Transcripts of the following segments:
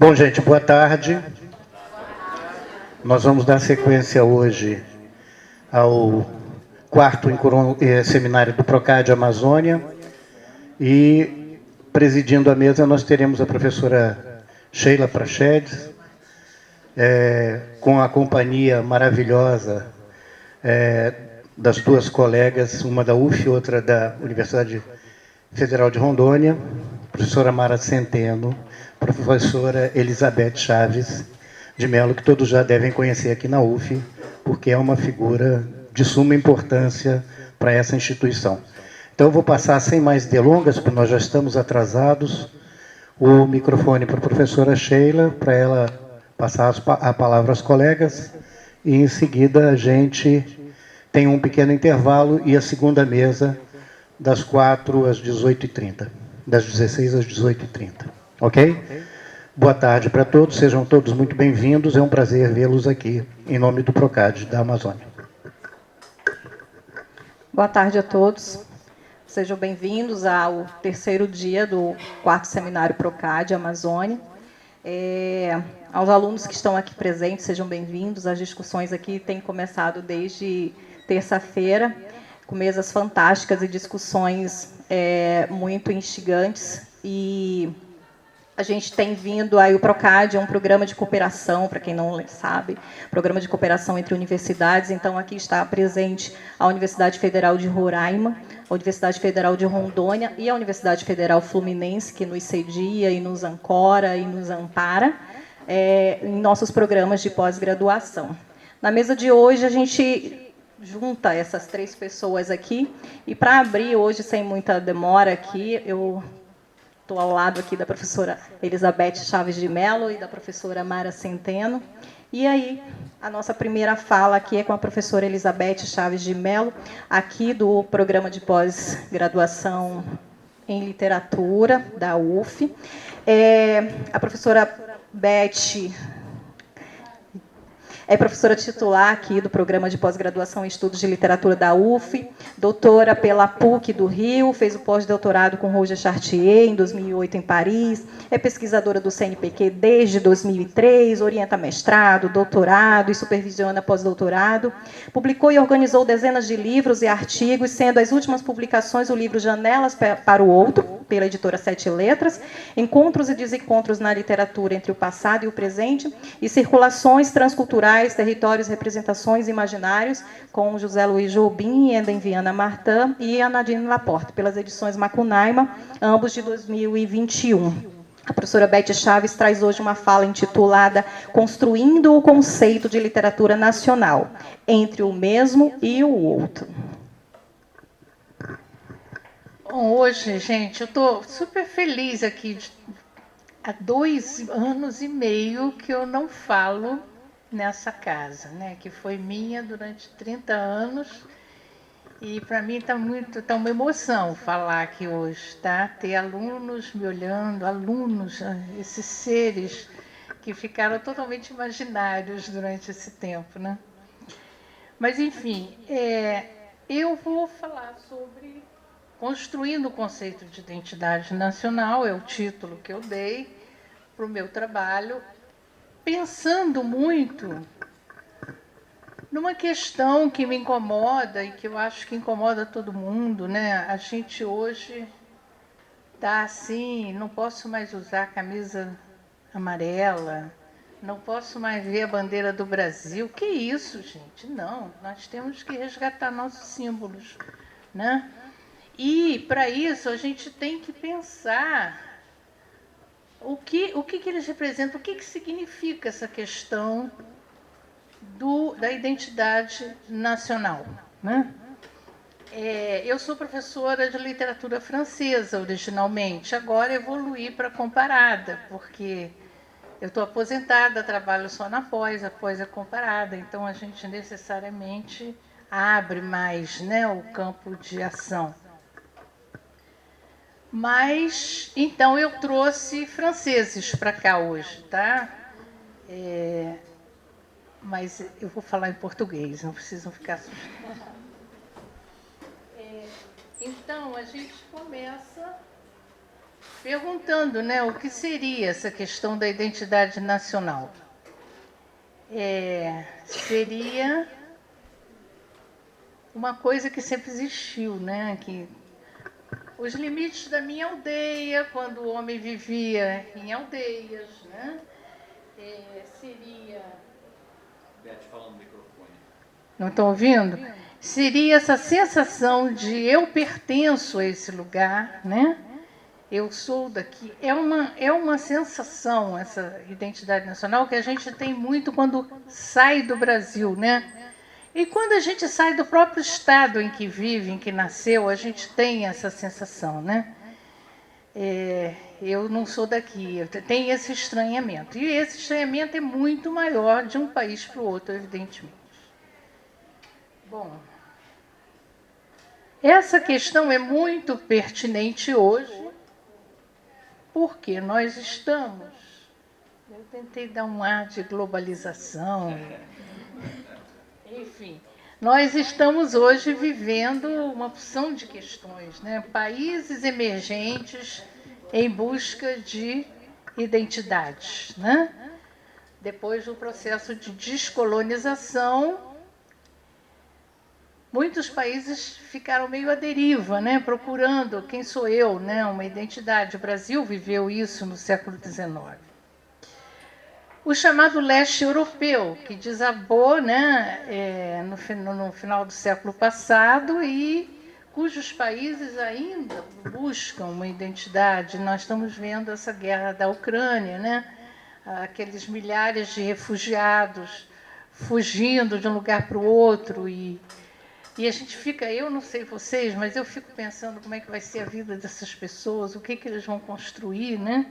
Bom, gente, boa tarde. Nós vamos dar sequência hoje ao quarto seminário do Procad Amazônia. E, presidindo a mesa, nós teremos a professora Sheila Prachedes, com a companhia maravilhosa das duas colegas, uma da UF e outra da Universidade Federal de Rondônia, professora Mara Centeno, professora Elizabeth Chaves de Mello, que todos já devem conhecer aqui na UF, porque é uma figura de suma importância para essa instituição. Então, eu vou passar, sem mais delongas, porque nós já estamos atrasados, o microfone para a professora Sheila, para ela passar a palavra aos colegas, e, em seguida, a gente tem um pequeno intervalo e a segunda mesa das 4 às 18h30, das 16 às 18h30. Ok? Boa tarde para todos, sejam todos muito bem-vindos, é um prazer vê-los aqui, em nome do Procad da Amazônia. Boa tarde a todos, sejam bem-vindos ao terceiro dia do quarto seminário Procad Amazônia. Aos alunos que estão aqui presentes, sejam bem-vindos, as discussões aqui têm começado desde terça-feira, com mesas fantásticas e discussões muito instigantes, e a gente tem vindo aí, o Procad é um programa de cooperação, para quem não sabe, programa de cooperação entre universidades. Então, aqui está presente a Universidade Federal de Roraima, a Universidade Federal de Rondônia e a Universidade Federal Fluminense, que nos cedia e nos ancora e nos ampara em nossos programas de pós-graduação. Na mesa de hoje, a gente junta essas três pessoas aqui, e para abrir hoje, sem muita demora aqui, eu estou ao lado aqui da professora Elizabeth Chaves de Mello e da professora Mara Centeno. E aí, a nossa primeira fala aqui é com a professora Elizabeth Chaves de Mello, aqui do programa de pós-graduação em literatura da UF. A professora Beth é professora titular aqui do Programa de Pós-Graduação em Estudos de Literatura da UF, doutora pela PUC do Rio, fez o pós-doutorado com Roger Chartier em 2008 em Paris, é pesquisadora do CNPq desde 2003, orienta mestrado, doutorado e supervisiona pós-doutorado, publicou e organizou dezenas de livros e artigos, sendo as últimas publicações o livro Janelas para o Outro, pela editora Sete Letras, Encontros e Desencontros na Literatura entre o Passado e o Presente, e Circulações Transculturais, Territórios, Representações Imaginários, com José Luiz Jobim, Eden Viana Martin e a Nadine Laporte, pelas edições Macunaíma, ambos de 2021. A professora Beth Chaves traz hoje uma fala intitulada Construindo o Conceito de Literatura Nacional, entre o mesmo e o outro. Bom, hoje, gente, eu estou super feliz aqui. Há 2 anos e meio que eu não falo nessa casa, né? Que foi minha durante 30 anos. E para mim tá uma emoção falar aqui hoje, tá? Ter alunos me olhando, esses seres que ficaram totalmente imaginários durante esse tempo, né? Mas, enfim, eu vou falar sobre Construindo o Conceito de Identidade Nacional, é o título que eu dei para o meu trabalho, pensando muito numa questão que me incomoda e que eu acho que incomoda todo mundo, né? A gente hoje está assim, não posso mais usar camisa amarela, não posso mais ver a bandeira do Brasil. Que isso, gente? Não, nós temos que resgatar nossos símbolos, né? E, para isso, a gente tem que pensar o que eles representam, o que significa essa questão da identidade nacional, né? Eu sou professora de literatura francesa, originalmente. Agora evoluí para comparada, porque eu estou aposentada, trabalho só na pós, a pós é comparada. Então, a gente necessariamente abre mais, né, o campo de ação. Mas, então, eu trouxe franceses para cá hoje, tá? Mas eu vou falar em português, não precisam ficar assustados. Então, a gente começa perguntando, né, o que seria essa questão da identidade nacional. Seria uma coisa que sempre existiu, né, que os limites da minha aldeia, quando o homem vivia em aldeias, né, seria... Beth, fala no microfone. Não estão ouvindo? Seria essa sensação de eu pertenço a esse lugar, né? Eu sou daqui. É uma sensação, essa identidade nacional, que a gente tem muito quando sai do Brasil, né? E quando a gente sai do próprio estado em que vive, em que nasceu, a gente tem essa sensação, né? Eu não sou daqui, tem esse estranhamento. E esse estranhamento é muito maior de um país para o outro, evidentemente. Bom, essa questão é muito pertinente hoje, porque nós estamos... Eu tentei dar um ar de globalização, enfim... Nós estamos hoje vivendo uma opção de questões, né? Países emergentes em busca de identidades, né? Depois do processo de descolonização, muitos países ficaram meio à deriva, né? Procurando quem sou eu, né? Uma identidade. O Brasil viveu isso no século XIX. O chamado leste europeu, que desabou, né, no final do século passado e cujos países ainda buscam uma identidade. Nós estamos vendo essa guerra da Ucrânia, né, aqueles milhares de refugiados fugindo de um lugar para o outro. E a gente fica, eu não sei vocês, mas eu fico pensando como é que vai ser a vida dessas pessoas, o que eles vão construir, né?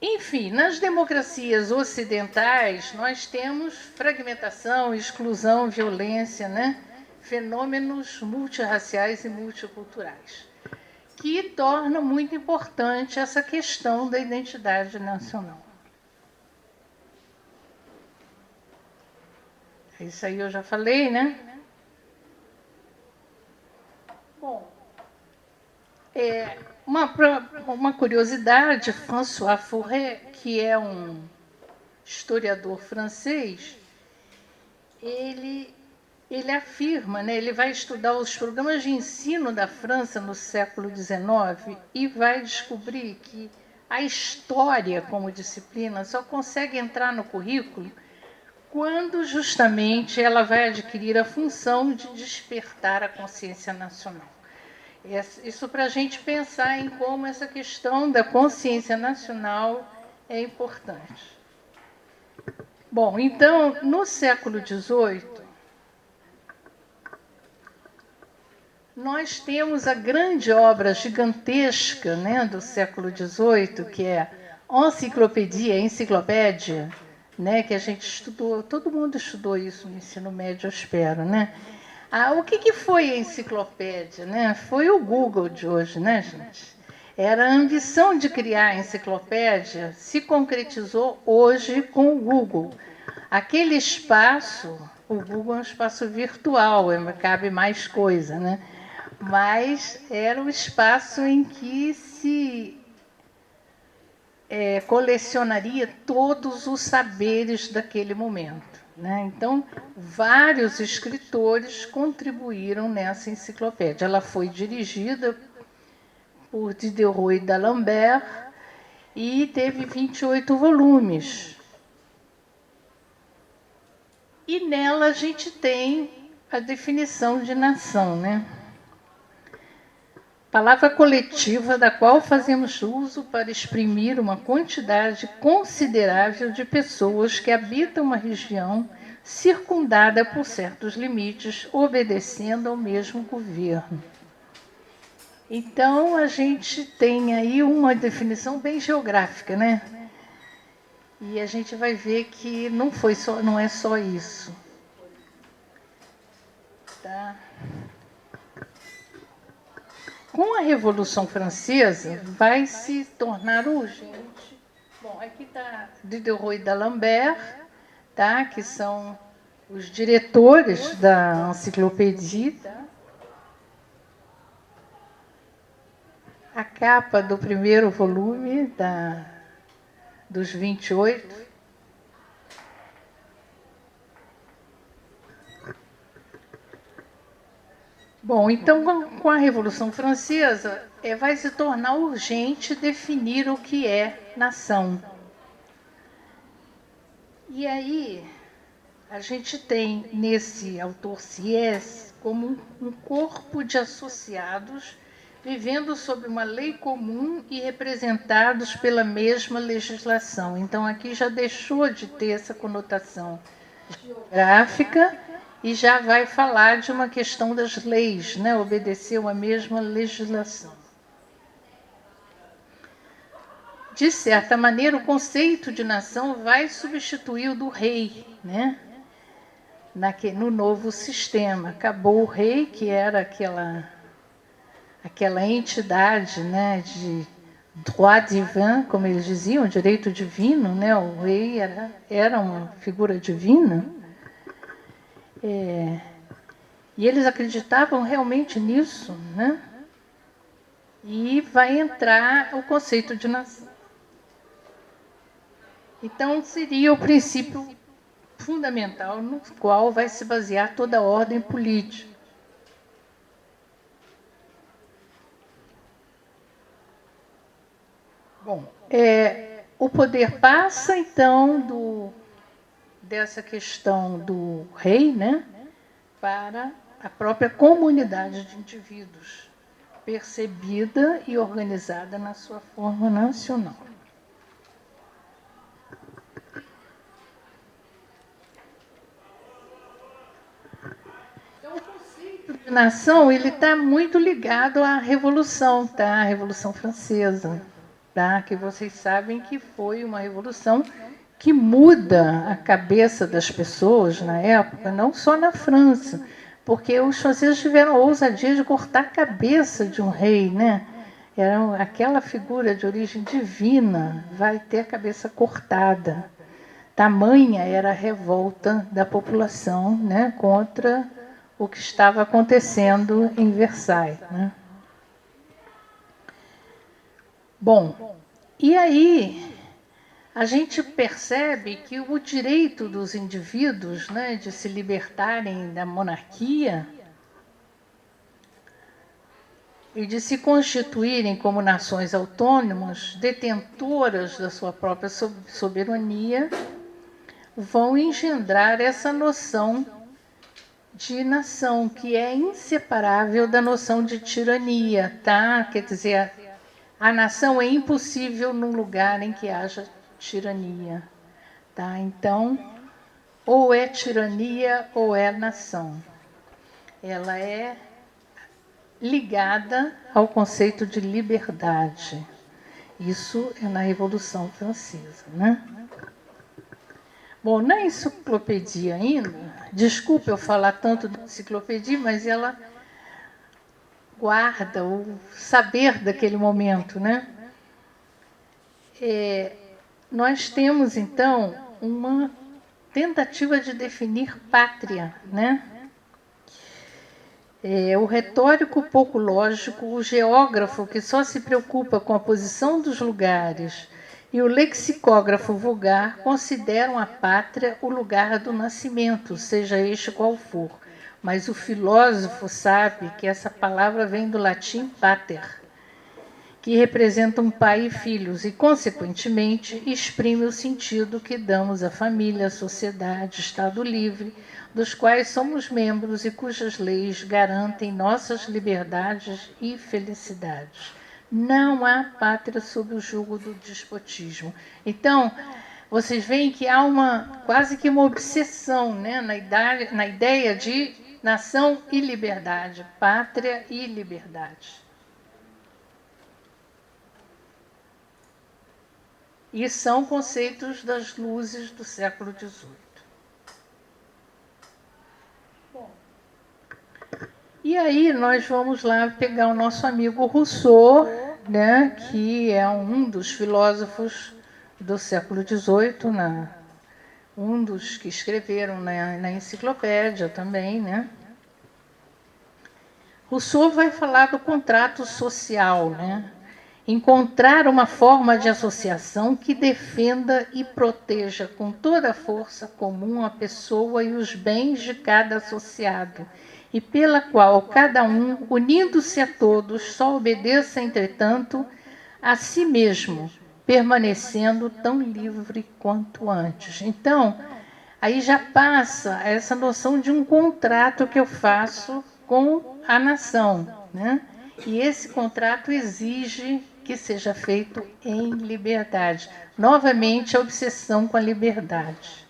Enfim, nas democracias ocidentais, nós temos fragmentação, exclusão, violência, né? Fenômenos multirraciais e multiculturais, que torna muito importante essa questão da identidade nacional. Isso aí eu já falei, né? Bom, uma curiosidade, François Furet, que é um historiador francês, ele afirma, né, ele vai estudar os programas de ensino da França no século XIX e vai descobrir que a história como disciplina só consegue entrar no currículo quando justamente ela vai adquirir a função de despertar a consciência nacional. Isso para a gente pensar em como essa questão da consciência nacional é importante. Bom, então, no século XVIII, nós temos a grande obra gigantesca, né, do século XVIII, que é Enciclopédia, né, que a gente estudou, todo mundo estudou isso no ensino médio, eu espero, né? O que foi a enciclopédia, né? Foi o Google de hoje, né, gente? Era a ambição de criar a enciclopédia, se concretizou hoje com o Google. Aquele espaço, o Google é um espaço virtual, cabe mais coisa, né? Mas era o espaço em que se colecionaria todos os saberes daquele momento, né? Então, vários escritores contribuíram nessa enciclopédia. Ela foi dirigida por Diderot e d'Alembert e teve 28 volumes. E nela a gente tem a definição de nação, né? Palavra coletiva da qual fazemos uso para exprimir uma quantidade considerável de pessoas que habitam uma região circundada por certos limites, obedecendo ao mesmo governo. Então, a gente tem aí uma definição bem geográfica, né? E a gente vai ver que não é só isso. Tá? Com a Revolução Francesa, vai se tornar urgente. Bom, aqui está Diderot e d'Alembert, tá? Que são os diretores da enciclopédia. Tá? a capa do primeiro volume dos 28. Bom, então, com a Revolução Francesa, vai se tornar urgente definir o que é nação. E aí, a gente tem nesse autor Sieyès como um corpo de associados vivendo sob uma lei comum e representados pela mesma legislação. Então, aqui já deixou de ter essa conotação geográfica e já vai falar de uma questão das leis, né? Obedecer a mesma legislação. De certa maneira, o conceito de nação vai substituir o do rei, né? No novo sistema. Acabou o rei, que era aquela entidade, né, de droit divin, como eles diziam, direito divino, né? O rei era uma figura divina. E eles acreditavam realmente nisso, né? E vai entrar o conceito de nação. Então, seria o princípio fundamental no qual vai se basear toda a ordem política. Bom, o poder passa, então, dessa questão do rei, né, para a própria comunidade de indivíduos, percebida e organizada na sua forma nacional. Então, o conceito de nação ele está muito ligado à Revolução, tá? A Revolução Francesa, tá? Que vocês sabem que foi uma revolução que muda a cabeça das pessoas na época, não só na França, porque os franceses tiveram a ousadia de cortar a cabeça de um rei, né? Era aquela figura de origem divina, vai ter a cabeça cortada. Tamanha era a revolta da população, né, contra o que estava acontecendo em Versailles, né? Bom, e aí a gente percebe que o direito dos indivíduos, né, de se libertarem da monarquia e de se constituírem como nações autônomas, detentoras da sua própria soberania, vão engendrar essa noção de nação, que é inseparável da noção de tirania, tá? Quer dizer, a nação é impossível num lugar em que haja tirania, tá? Então, ou é tirania ou é nação. Ela é ligada ao conceito de liberdade. Isso é na Revolução Francesa, né? Bom, na enciclopédia ainda, desculpe eu falar tanto da enciclopédia, mas ela guarda o saber daquele momento, né? Nós temos, então, uma tentativa de definir pátria, né? O retórico pouco lógico, o geógrafo que só se preocupa com a posição dos lugares e o lexicógrafo vulgar consideram a pátria o lugar do nascimento, seja este qual for. Mas o filósofo sabe que essa palavra vem do latim pater, que representa um pai e filhos, e, consequentemente, exprime o sentido que damos à família, à sociedade, Estado livre, dos quais somos membros e cujas leis garantem nossas liberdades e felicidades. Não há pátria sob o jugo do despotismo. Então, vocês veem que há quase que uma obsessão, né, na ideia de nação e liberdade, pátria e liberdade. E são conceitos das luzes do século XVIII. Bom, e aí nós vamos lá pegar o nosso amigo Rousseau, né, que é um dos filósofos do século XVIII, um dos que escreveram na enciclopédia também, né? Rousseau vai falar do contrato social, né? encontrar uma forma de associação que defenda e proteja com toda a força comum a pessoa e os bens de cada associado, e pela qual cada um, unindo-se a todos, só obedeça, entretanto, a si mesmo, permanecendo tão livre quanto antes. Então, aí já passa essa noção de um contrato que eu faço com a nação, né? E esse contrato exige que seja feito em liberdade. Novamente, a obsessão com a liberdade.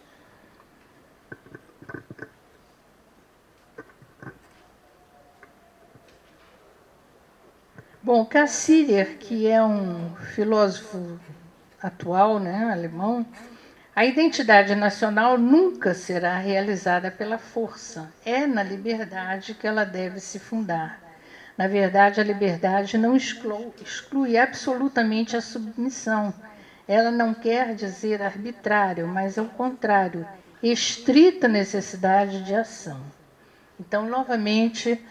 Bom, Cassirer, que é um filósofo atual, né, alemão, a identidade nacional nunca será realizada pela força. É na liberdade que ela deve se fundar. Na verdade, a liberdade não exclui absolutamente a submissão. Ela não quer dizer arbitrário, mas, ao contrário, estrita necessidade de ação. Então, novamente,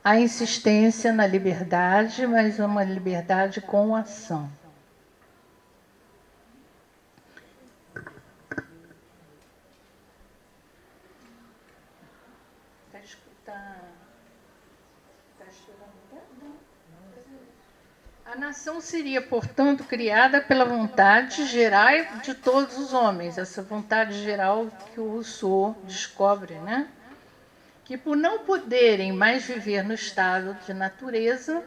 a insistência na liberdade, mas uma liberdade com ação. A nação seria, portanto, criada pela vontade geral de todos os homens, essa vontade geral que o Rousseau descobre, né? Que por não poderem mais viver no estado de natureza,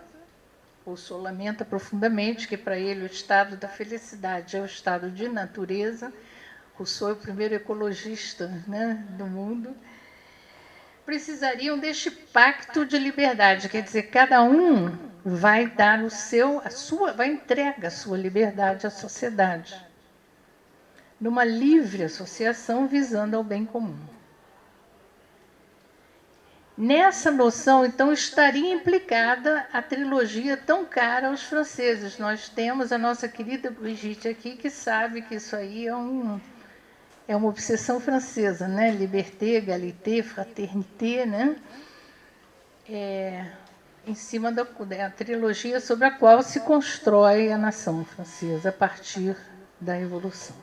Rousseau lamenta profundamente que para ele o estado da felicidade é o estado de natureza. Rousseau é o primeiro ecologista, né, do mundo. Precisariam deste pacto de liberdade, quer dizer, cada um vai dar vai entregar a sua liberdade à sociedade, numa livre associação visando ao bem comum. Nessa noção, então, estaria implicada a trilogia tão cara aos franceses. Nós temos a nossa querida Brigitte aqui, que sabe que isso aí é uma obsessão francesa, né? Liberté, égalité, fraternité, né? Em cima da trilogia sobre a qual se constrói a nação francesa a partir da Revolução.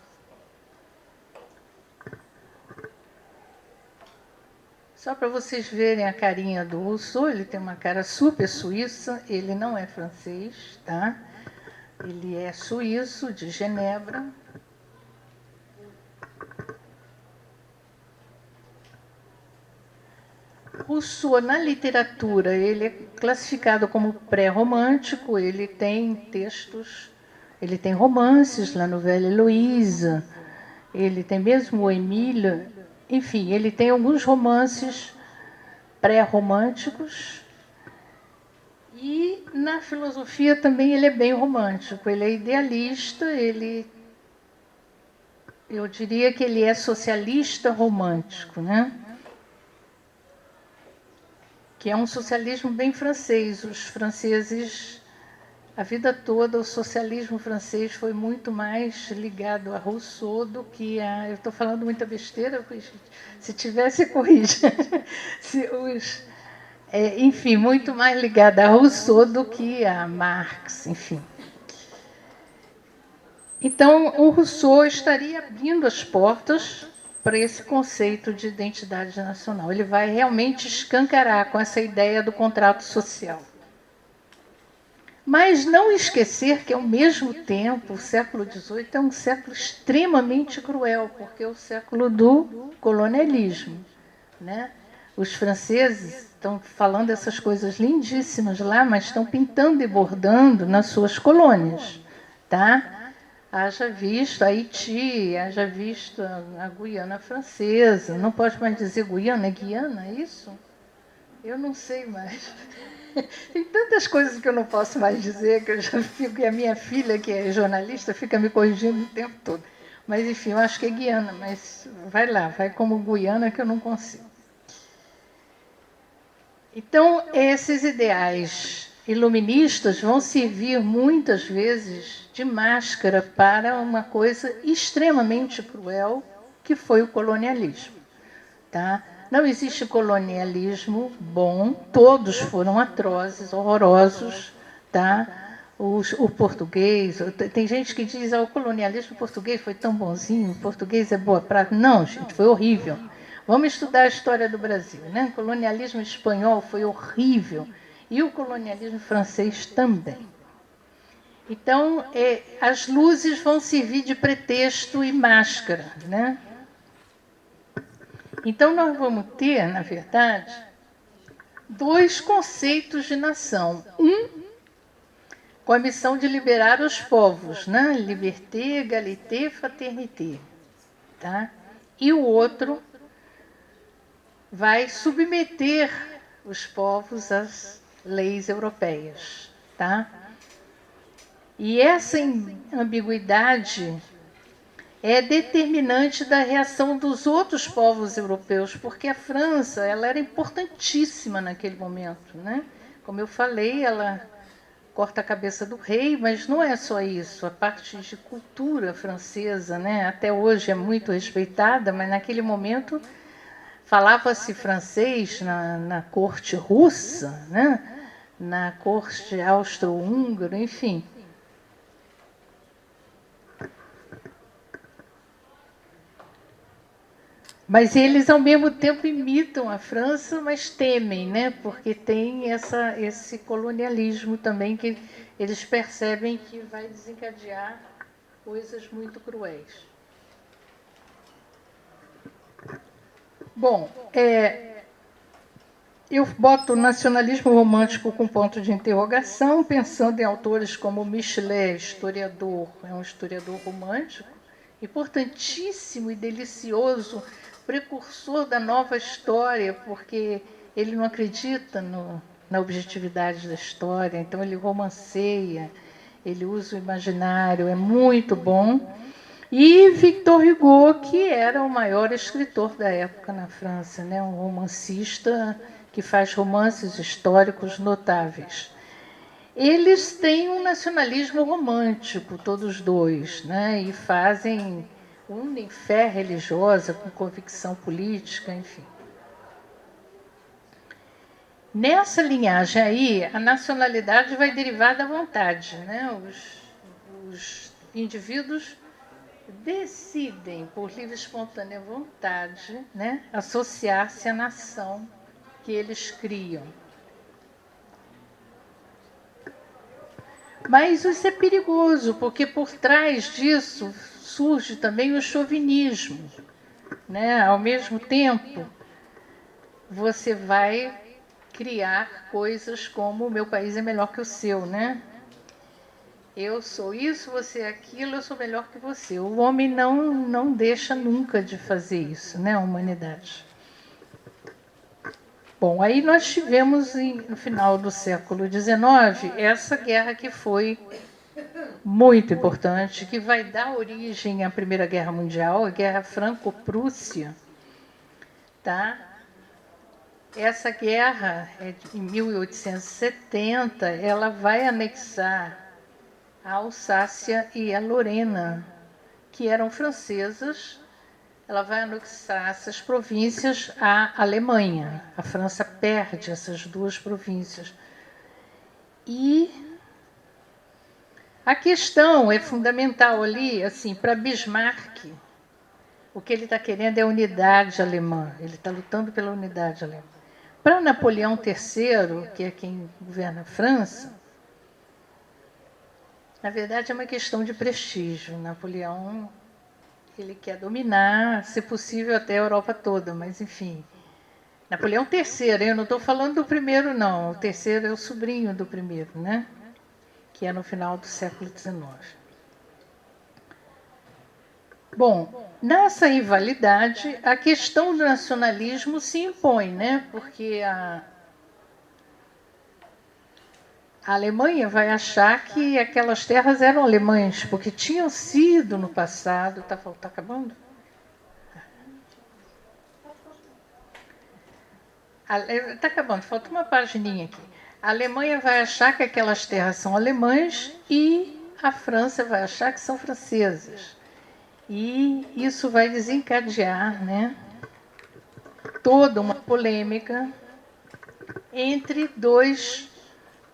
Só para vocês verem a carinha do Rousseau, ele tem uma cara super suíça, ele não é francês, tá? Ele é suíço, de Genebra. Rousseau, na literatura, ele é classificado como pré-romântico, ele tem textos, ele tem romances, La Nouvelle Héloïse, ele tem mesmo o Emile, enfim, ele tem alguns romances pré-românticos e na filosofia também ele é bem romântico, ele é idealista, eu diria que ele é socialista romântico, né? Que é um socialismo bem francês. Os franceses, a vida toda, o socialismo francês foi muito mais ligado a Rousseau do que a... Eu estou falando muita besteira, se tivesse, corrija. Enfim, muito mais ligado a Rousseau do que a Marx, enfim. Então, o Rousseau estaria abrindo as portas para esse conceito de identidade nacional. Ele vai realmente escancarar com essa ideia do contrato social. Mas não esquecer que, ao mesmo tempo, o século XVIII é um século extremamente cruel, porque é o século do colonialismo, né? Os franceses estão falando essas coisas lindíssimas lá, mas estão pintando e bordando nas suas colônias, tá? Haja visto Haiti, haja visto a Guiana Francesa. Não pode mais dizer Guiana, é Guiana, é isso? Eu não sei mais. Tem tantas coisas que eu não posso mais dizer, que eu já fico, e a minha filha, que é jornalista, fica me corrigindo o tempo todo. Mas, enfim, eu acho que é Guiana, mas vai lá, vai como Guiana que eu não consigo. Então, esses ideais iluministas vão servir muitas vezes de máscara para uma coisa extremamente cruel, que foi o colonialismo. Tá? Não existe colonialismo bom, todos foram atrozes, horrorosos. Tá? o português. Tem gente que diz, o colonialismo português foi tão bonzinho, o português é boa praça. Não, gente, foi horrível. Vamos estudar a história do Brasil, né? O colonialismo espanhol foi horrível e o colonialismo francês também. Então, as luzes vão servir de pretexto e máscara, né? Então, nós vamos ter, na verdade, dois conceitos de nação. Um, com a missão de liberar os povos, né? Liberté, égalité, fraternité. Tá? E o outro vai submeter os povos às leis europeias. Tá? E essa ambiguidade é determinante da reação dos outros povos europeus, porque a França ela era importantíssima naquele momento. Né? Como eu falei, ela corta a cabeça do rei, mas não é só isso. A parte de cultura francesa, né, até hoje é muito respeitada, mas naquele momento falava-se francês na corte russa, né, na corte austro-húngara, enfim. Mas eles, ao mesmo tempo, imitam a França, mas temem, né? Porque tem esse colonialismo também que eles percebem que vai desencadear coisas muito cruéis. Bom, eu boto o nacionalismo romântico com ponto de interrogação, pensando em autores como Michelet, historiador, é um historiador romântico, importantíssimo e delicioso, precursor da nova história, porque ele não acredita na objetividade da história, então ele romanceia, ele usa o imaginário, é muito bom. E Victor Hugo, que era o maior escritor da época na França, né? Um romancista que faz romances históricos notáveis. Eles têm um nacionalismo romântico, todos dois, né? E unem fé religiosa com convicção política, enfim. Nessa linhagem aí, a nacionalidade vai derivar da vontade, né? Os indivíduos decidem, por livre e espontânea vontade, né, associar-se à nação que eles criam. Mas isso é perigoso, porque por trás disso surge também o chauvinismo. Né? Ao mesmo tempo, você vai criar coisas como o meu país é melhor que o seu, né? Eu sou isso, você é aquilo, eu sou melhor que você. O homem não deixa nunca de fazer isso, né? A humanidade. Bom, aí nós tivemos, no final do século XIX, essa guerra que foi muito importante, que vai dar origem à Primeira Guerra Mundial, a Guerra Franco-Prússia. Tá? Essa guerra, em 1870, ela vai anexar a Alsácia e a Lorena, que eram francesas. Ela vai anexar essas províncias à Alemanha. A França perde essas duas províncias. E a questão é fundamental ali, assim, para Bismarck, o que ele está querendo é a unidade alemã. Ele está lutando pela unidade alemã. Para Napoleão III, que é quem governa a França, na verdade é uma questão de prestígio. Napoleão, ele quer dominar, se possível, até a Europa toda, mas enfim. Napoleão III, eu não estou falando do primeiro, não. O terceiro é o sobrinho do primeiro, né? Que é no final do século XIX. Bom, nessa rivalidade, a questão do nacionalismo se impõe, né? Porque a Alemanha vai achar que aquelas terras eram alemãs, porque tinham sido no passado. Está acabando? Está acabando, falta uma pagininha aqui. A Alemanha vai achar que aquelas terras são alemãs e a França vai achar que são francesas. E isso vai desencadear, né, toda uma polêmica entre dois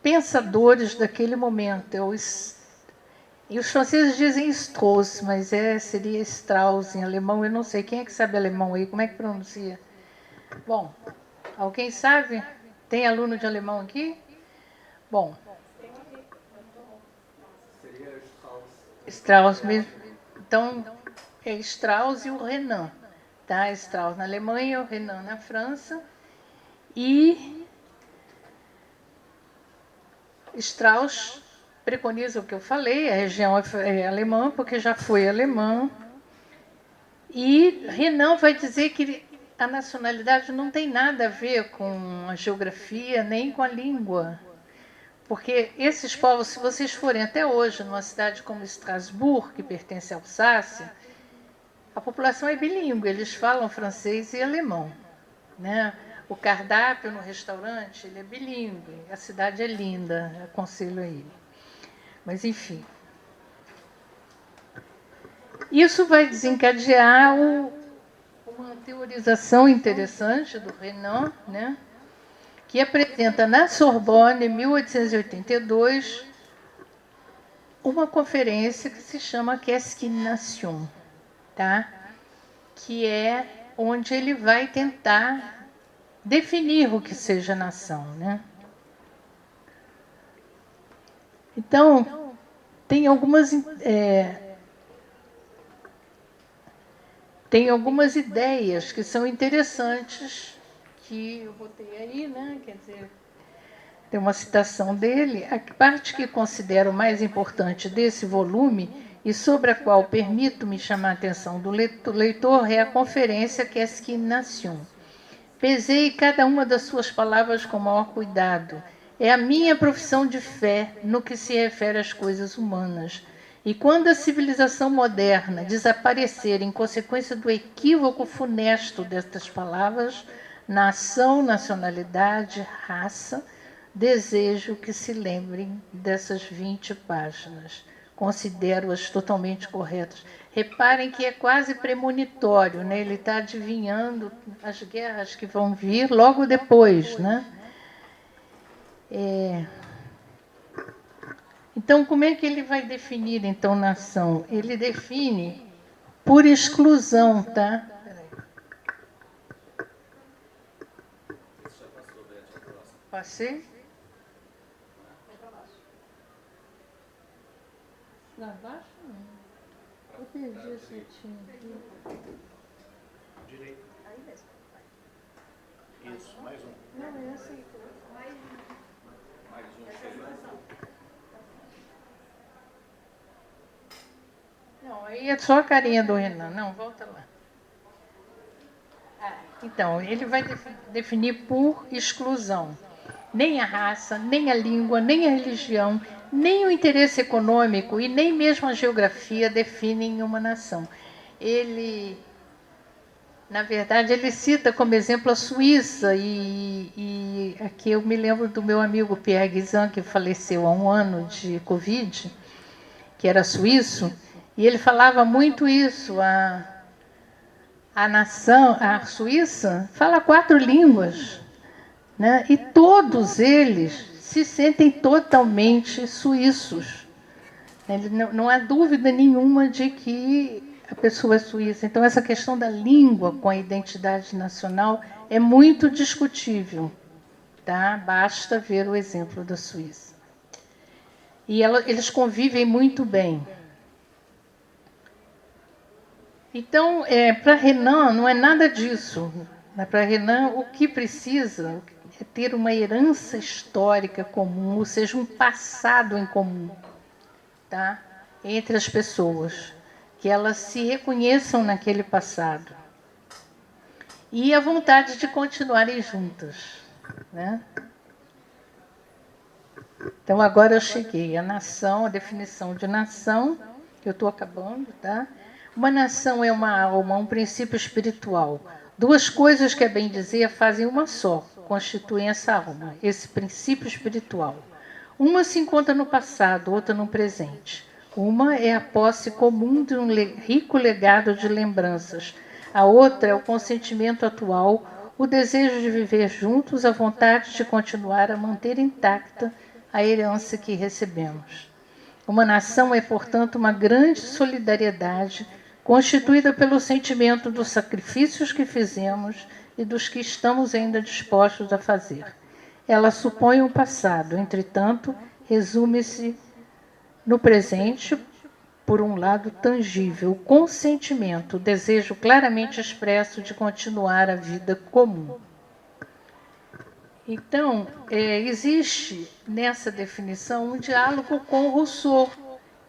pensadores daquele momento. E os franceses dizem Strauss, mas seria Strauss em alemão. Eu não sei. Quem é que sabe alemão aí? Como é que pronuncia? Bom, alguém sabe? Tem aluno de alemão aqui? Bom. Strauss mesmo. Então, é Strauss e o Renan. Tá? Strauss na Alemanha, o Renan na França. E Strauss preconiza o que eu falei, a região é alemã, porque já foi alemã. E Renan vai dizer que a nacionalidade não tem nada a ver com a geografia, nem com a língua. Porque esses povos, se vocês forem até hoje numa cidade como Estrasburgo, que pertence à Alsácia, a população é bilíngue, eles falam francês e alemão, né? O cardápio no restaurante ele é bilíngue, a cidade é linda, aconselho a ele. Mas, enfim. Isso vai desencadear uma teorização interessante do Renan, né? Que apresenta na Sorbonne, em 1882, uma conferência que se chama Qu'est-ce qu'une nation? Tá? Que é onde ele vai tentar definir o que seja nação. Né? Então, tem algumas ideias que são interessantes, que eu botei aí, né? Quer dizer, tem uma citação dele. A parte que considero mais importante desse volume e sobre a qual permito-me chamar a atenção do leitor é a conferência Qu'est-ce qu'une nation? Pesei cada uma das suas palavras com maior cuidado. É a minha profissão de fé no que se refere às coisas humanas. E quando a civilização moderna desaparecer em consequência do equívoco funesto destas palavras, nação, nacionalidade, raça, desejo que se lembrem dessas 20 páginas. Considero-as totalmente corretas. Reparem que é quase premonitório, né? Ele está adivinhando as guerras que vão vir logo depois, né? Então, como é que ele vai definir, então, nação? Ele define por exclusão, tá? Passei? Lá abaixo? Não. Eu perdi esse setinho aqui. Direito. Aí mesmo. Isso, mais um. Não, essa aí. Mais um. Não, aí é só a carinha do Renan. Não, volta lá. Então, ele vai definir por exclusão. Nem a raça, nem a língua, nem a religião, nem o interesse econômico e nem mesmo a geografia definem uma nação. Ele, na verdade, ele cita como exemplo a Suíça e aqui eu me lembro do meu amigo Pierre Guizan, que faleceu há 1 ano de Covid, que era suíço, e ele falava muito isso, a nação, a Suíça, fala 4 línguas, né? E todos eles se sentem totalmente suíços. Não há dúvida nenhuma de que a pessoa é suíça. Então, essa questão da língua com a identidade nacional é muito discutível. Tá? Basta ver o exemplo da Suíça. E eles convivem muito bem. Então, para Renan, não é nada disso. Para Renan, o que precisa é ter uma herança histórica comum, ou seja, um passado em comum, tá? Entre as pessoas, que elas se reconheçam naquele passado. E a vontade de continuarem juntas. Né? Então, agora eu cheguei à nação, a definição de nação, que eu estou acabando, tá? Uma nação é uma alma, um princípio espiritual. 2 coisas que, é bem dizer, fazem uma só, constituem essa alma, esse princípio espiritual. Uma se encontra no passado, outra no presente. Uma é a posse comum de um rico legado de lembranças. A outra é o consentimento atual, o desejo de viver juntos, a vontade de continuar a manter intacta a herança que recebemos. Uma nação é, portanto, uma grande solidariedade constituída pelo sentimento dos sacrifícios que fizemos e dos que estamos ainda dispostos a fazer. Ela supõe um passado, entretanto, resume-se no presente, por um lado tangível, o consentimento, o desejo claramente expresso de continuar a vida comum. Então, existe nessa definição um diálogo com Rousseau,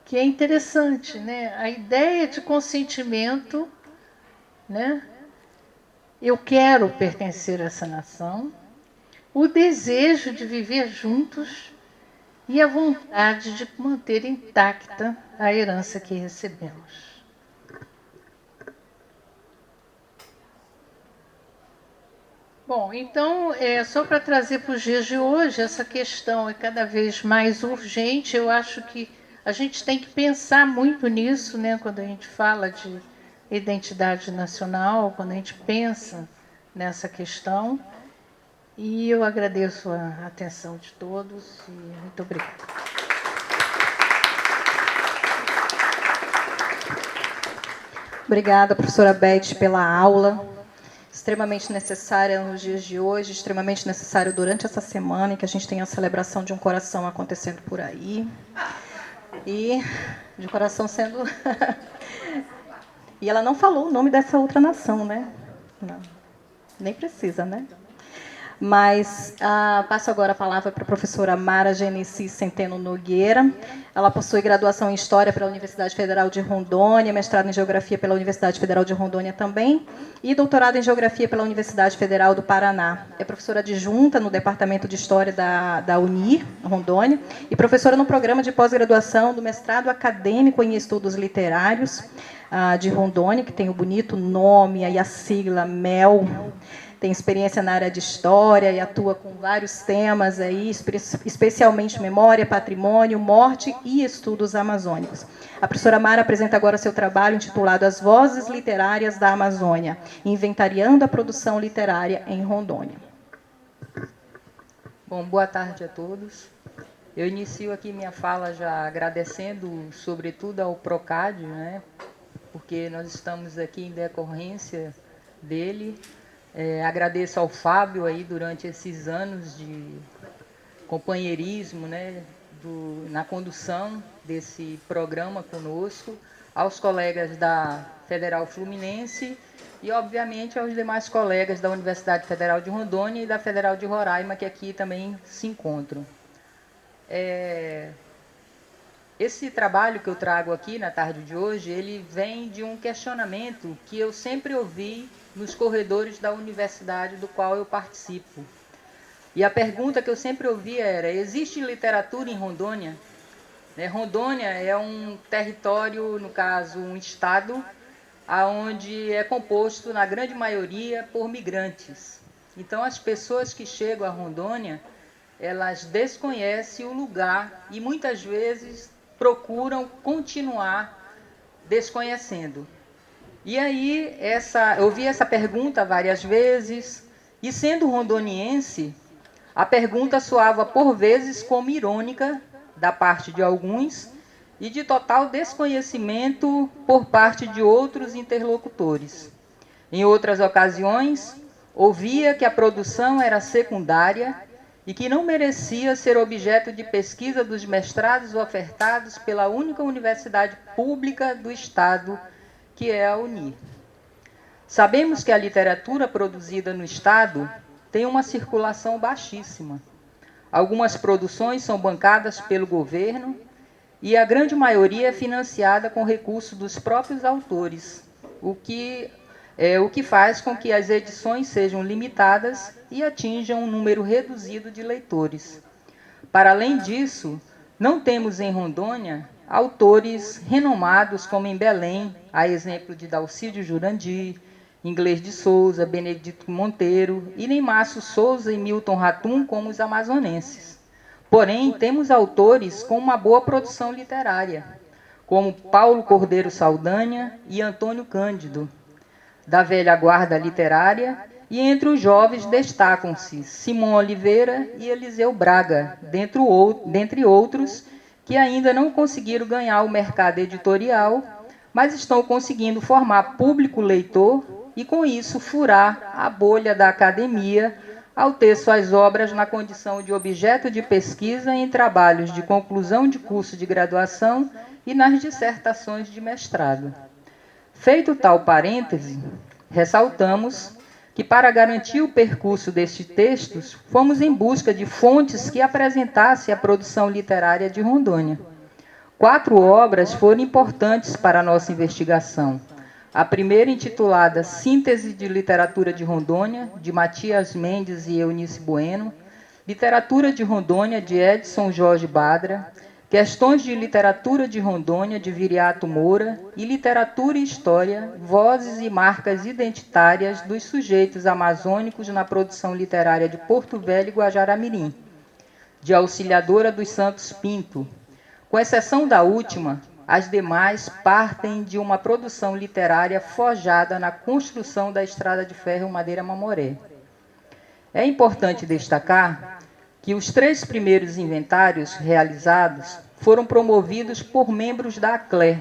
que é interessante, né? A ideia de consentimento, né? Eu quero pertencer a essa nação, o desejo de viver juntos e a vontade de manter intacta a herança que recebemos. Bom, então, só para trazer para os dias de hoje, essa questão é cada vez mais urgente. Eu acho que a gente tem que pensar muito nisso, né, quando a gente fala de identidade nacional, quando a gente pensa nessa questão. E eu agradeço a atenção de todos e muito obrigada. Obrigada, professora Beth, pela aula. Extremamente necessária nos dias de hoje, extremamente necessário durante essa semana em que a gente tem a celebração de um coração acontecendo por aí. E de coração sendo... E ela não falou o nome dessa outra nação, né? Não. Nem precisa, né? Mas passo agora a palavra para a professora Mara Genesi Centeno Nogueira. Ela possui graduação em História pela Universidade Federal de Rondônia, mestrado em Geografia pela Universidade Federal de Rondônia também, e doutorado em Geografia pela Universidade Federal do Paraná. É professora adjunta no Departamento de História da UNI, Rondônia, e professora no programa de pós-graduação do mestrado acadêmico em Estudos Literários de Rondônia, que tem o bonito nome e a sigla MEL. Tem experiência na área de história e atua com vários temas, aí, especialmente memória, patrimônio, morte e estudos amazônicos. A professora Mara apresenta agora seu trabalho intitulado As Vozes Literárias da Amazônia, inventariando a produção literária em Rondônia. Bom, boa tarde a todos. Eu inicio aqui minha fala já agradecendo, sobretudo, ao Procad, né, porque nós estamos aqui em decorrência dele. Agradeço ao Fábio aí durante esses anos de companheirismo, né, na condução desse programa conosco, aos colegas da Federal Fluminense e, obviamente, aos demais colegas da Universidade Federal de Rondônia e da Federal de Roraima, que aqui também se encontram. Esse trabalho que eu trago aqui na tarde de hoje, ele vem de um questionamento que eu sempre ouvi nos corredores da universidade do qual eu participo. E a pergunta que eu sempre ouvi era: existe literatura em Rondônia? Rondônia é um território, no caso, um estado, onde é composto, na grande maioria, por migrantes. Então, as pessoas que chegam a Rondônia, elas desconhecem o lugar e, muitas vezes, procuram continuar desconhecendo. E aí, eu ouvi essa pergunta várias vezes, e sendo rondoniense, a pergunta soava por vezes como irônica da parte de alguns e de total desconhecimento por parte de outros interlocutores. Em outras ocasiões, ouvia que a produção era secundária e que não merecia ser objeto de pesquisa dos mestrados ofertados pela única universidade pública do Estado, que é a UNI. Sabemos que a literatura produzida no Estado tem uma circulação baixíssima. Algumas produções são bancadas pelo governo e a grande maioria é financiada com recursos dos próprios autores, o que faz com que as edições sejam limitadas e atinjam um número reduzido de leitores. Para além disso, não temos em Rondônia autores renomados como em Belém, a exemplo de Dalcídio Jurandir, Inglês de Souza, Benedito Monteiro, e nem Márcio Souza e Milton Ratum como os amazonenses. Porém, temos autores com uma boa produção literária, como Paulo Cordeiro Saldanha e Antônio Cândido, da velha guarda literária, e entre os jovens destacam-se Simão Oliveira e Eliseu Braga, dentre outros, que ainda não conseguiram ganhar o mercado editorial, mas estão conseguindo formar público leitor e, com isso, furar a bolha da academia ao ter suas obras na condição de objeto de pesquisa em trabalhos de conclusão de curso de graduação e nas dissertações de mestrado. Feito tal parêntese, ressaltamos que, para garantir o percurso destes textos, fomos em busca de fontes que apresentassem a produção literária de Rondônia. 4 obras foram importantes para a nossa investigação. A primeira, intitulada Síntese de Literatura de Rondônia, de Matias Mendes e Eunice Bueno, Literatura de Rondônia, de Edson Jorge Badra, Questões de Literatura de Rondônia, de Viriato Moura, e Literatura e História, Vozes e Marcas Identitárias dos Sujeitos Amazônicos na Produção Literária de Porto Velho e Guajará-Mirim, de Auxiliadora dos Santos Pinto. Com exceção da última, as demais partem de uma produção literária forjada na construção da Estrada de Ferro Madeira-Mamoré. É importante destacar que os 3 primeiros inventários realizados foram promovidos por membros da ACLER,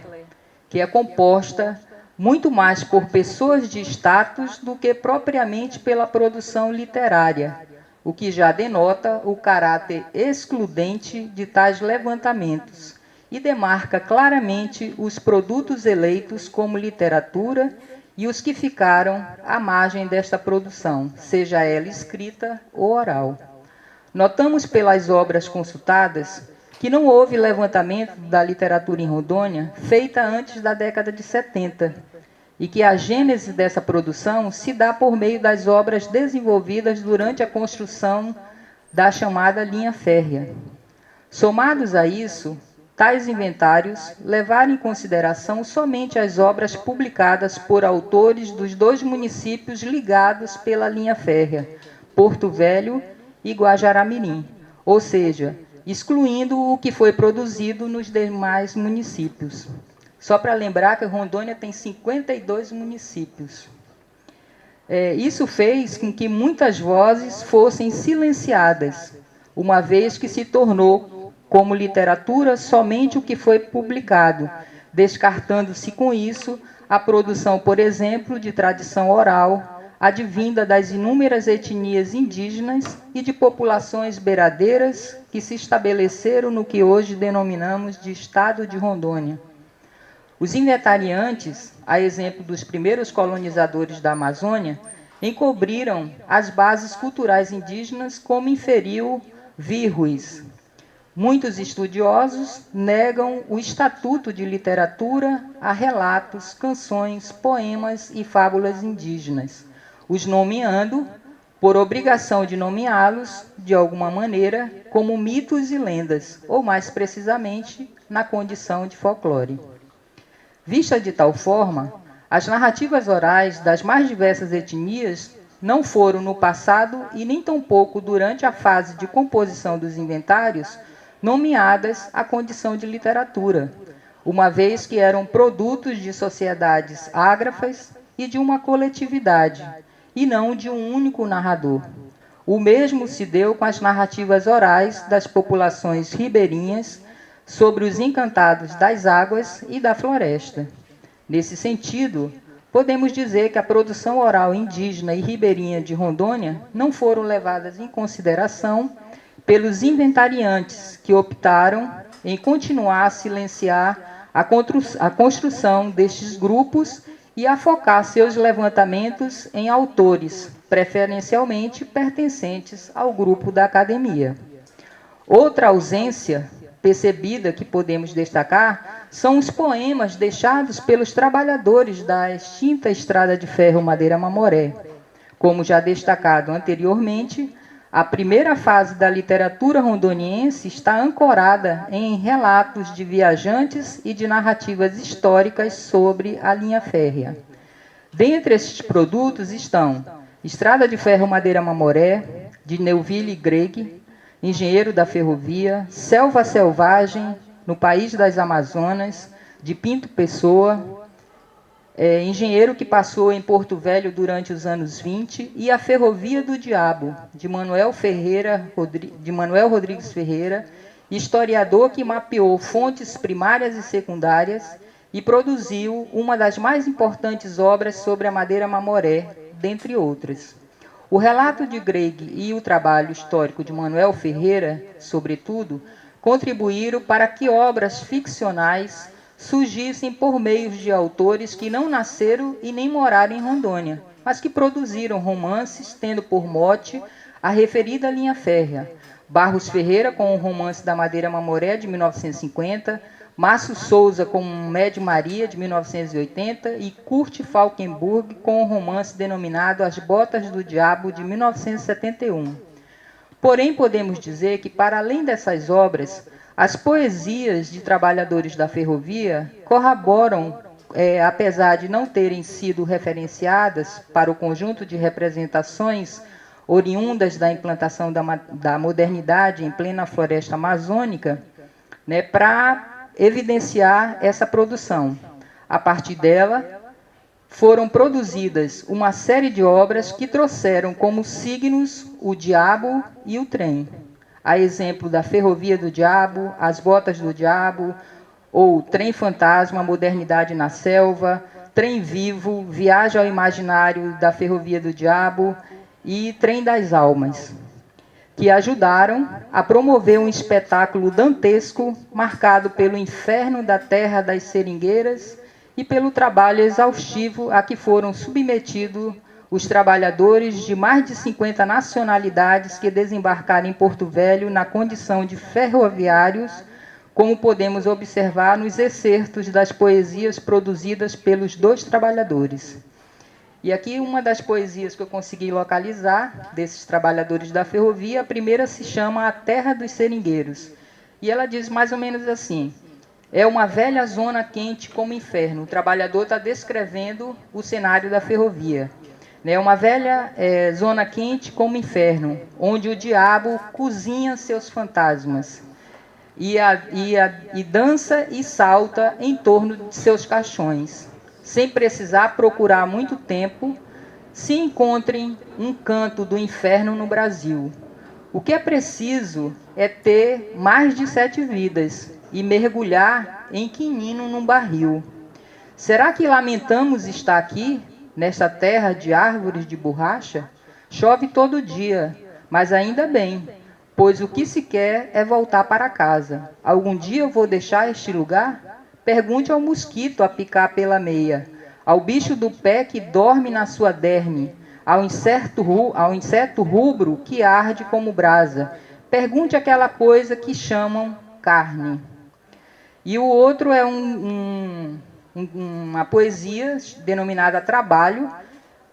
que é composta muito mais por pessoas de status do que propriamente pela produção literária, o que já denota o caráter excludente de tais levantamentos e demarca claramente os produtos eleitos como literatura e os que ficaram à margem desta produção, seja ela escrita ou oral. Notamos pelas obras consultadas que não houve levantamento da literatura em Rondônia feita antes da década de 70 e que a gênese dessa produção se dá por meio das obras desenvolvidas durante a construção da chamada linha férrea. Somados a isso, tais inventários levaram em consideração somente as obras publicadas por autores dos 2 municípios ligados pela linha férrea, Porto Velho e Guajará-Mirim, ou seja, excluindo o que foi produzido nos demais municípios. Só para lembrar que Rondônia tem 52 municípios. Isso fez com que muitas vozes fossem silenciadas, uma vez que se tornou como literatura somente o que foi publicado, descartando-se com isso a produção, por exemplo, de tradição oral, advinda das inúmeras etnias indígenas e de populações beiradeiras que se estabeleceram no que hoje denominamos de Estado de Rondônia. Os inventariantes, a exemplo dos primeiros colonizadores da Amazônia, encobriram as bases culturais indígenas, como inferiu Virruis. Muitos estudiosos negam o estatuto de literatura a relatos, canções, poemas e fábulas indígenas, os nomeando, por obrigação de nomeá-los, de alguma maneira, como mitos e lendas, ou mais precisamente, na condição de folclore. Vista de tal forma, as narrativas orais das mais diversas etnias não foram no passado e nem tampouco durante a fase de composição dos inventários nomeadas à condição de literatura, uma vez que eram produtos de sociedades ágrafas e de uma coletividade, e não de um único narrador. O mesmo se deu com as narrativas orais das populações ribeirinhas sobre os encantados das águas e da floresta. Nesse sentido, podemos dizer que a produção oral indígena e ribeirinha de Rondônia não foram levadas em consideração pelos inventariantes, que optaram em continuar a silenciar a construção destes grupos e a focar seus levantamentos em autores, preferencialmente pertencentes ao grupo da academia. Outra ausência percebida que podemos destacar são os poemas deixados pelos trabalhadores da extinta Estrada de Ferro Madeira-Mamoré. Como já destacado anteriormente, a primeira fase da literatura rondoniense está ancorada em relatos de viajantes e de narrativas históricas sobre a linha férrea. Dentre estes produtos estão Estrada de Ferro Madeira-Mamoré, de Neuville Greg, engenheiro da ferrovia, Selva Selvagem, no País das Amazonas, de Pinto Pessoa, engenheiro que passou em Porto Velho durante os anos 20, e A Ferrovia do Diabo, de Manuel Rodrigues Ferreira, historiador que mapeou fontes primárias e secundárias e produziu uma das mais importantes obras sobre a madeira mamoré, dentre outras. O relato de Greg e o trabalho histórico de Manuel Ferreira, sobretudo, contribuíram para que obras ficcionais surgissem por meio de autores que não nasceram e nem moraram em Rondônia, mas que produziram romances tendo por mote a referida linha férrea. Barros Ferreira com o romance da Madeira Mamoré, de 1950, Márcio Souza com Médio Maria, de 1980, e Kurt Falkenburg com o romance denominado As Botas do Diabo, de 1971. Porém, podemos dizer que, para além dessas obras, as poesias de trabalhadores da ferrovia corroboram, apesar de não terem sido referenciadas para o conjunto de representações oriundas da implantação da modernidade em plena floresta amazônica, né, para evidenciar essa produção. A partir dela, foram produzidas uma série de obras que trouxeram como signos o diabo e o trem. A exemplo da Ferrovia do Diabo, As Botas do Diabo, ou Trem Fantasma, Modernidade na Selva, Trem Vivo, Viagem ao Imaginário da Ferrovia do Diabo e Trem das Almas, que ajudaram a promover um espetáculo dantesco marcado pelo inferno da terra das seringueiras e pelo trabalho exaustivo a que foram submetidos os trabalhadores de mais de 50 nacionalidades que desembarcaram em Porto Velho na condição de ferroviários, como podemos observar nos excertos das poesias produzidas pelos dois trabalhadores. E aqui uma das poesias que eu consegui localizar, desses trabalhadores da ferrovia, a primeira se chama A Terra dos Seringueiros. E ela diz mais ou menos assim: é uma velha zona quente como inferno. O trabalhador está descrevendo o cenário da ferrovia. É uma velha zona quente como inferno, onde o diabo cozinha seus fantasmas e dança e salta em torno de seus caixões. Sem precisar procurar muito tempo, se encontrem um canto do inferno no Brasil. O que é preciso é ter mais de 7 vidas e mergulhar em quinino num barril. Será que lamentamos estar aqui, nesta terra de árvores de borracha? Chove todo dia, mas ainda bem, pois o que se quer é voltar para casa. Algum dia eu vou deixar este lugar? Pergunte ao mosquito a picar pela meia, ao bicho do pé que dorme na sua derme, ao inseto rubro que arde como brasa. Pergunte aquela coisa que chamam carne. E o outro é uma poesia denominada Trabalho,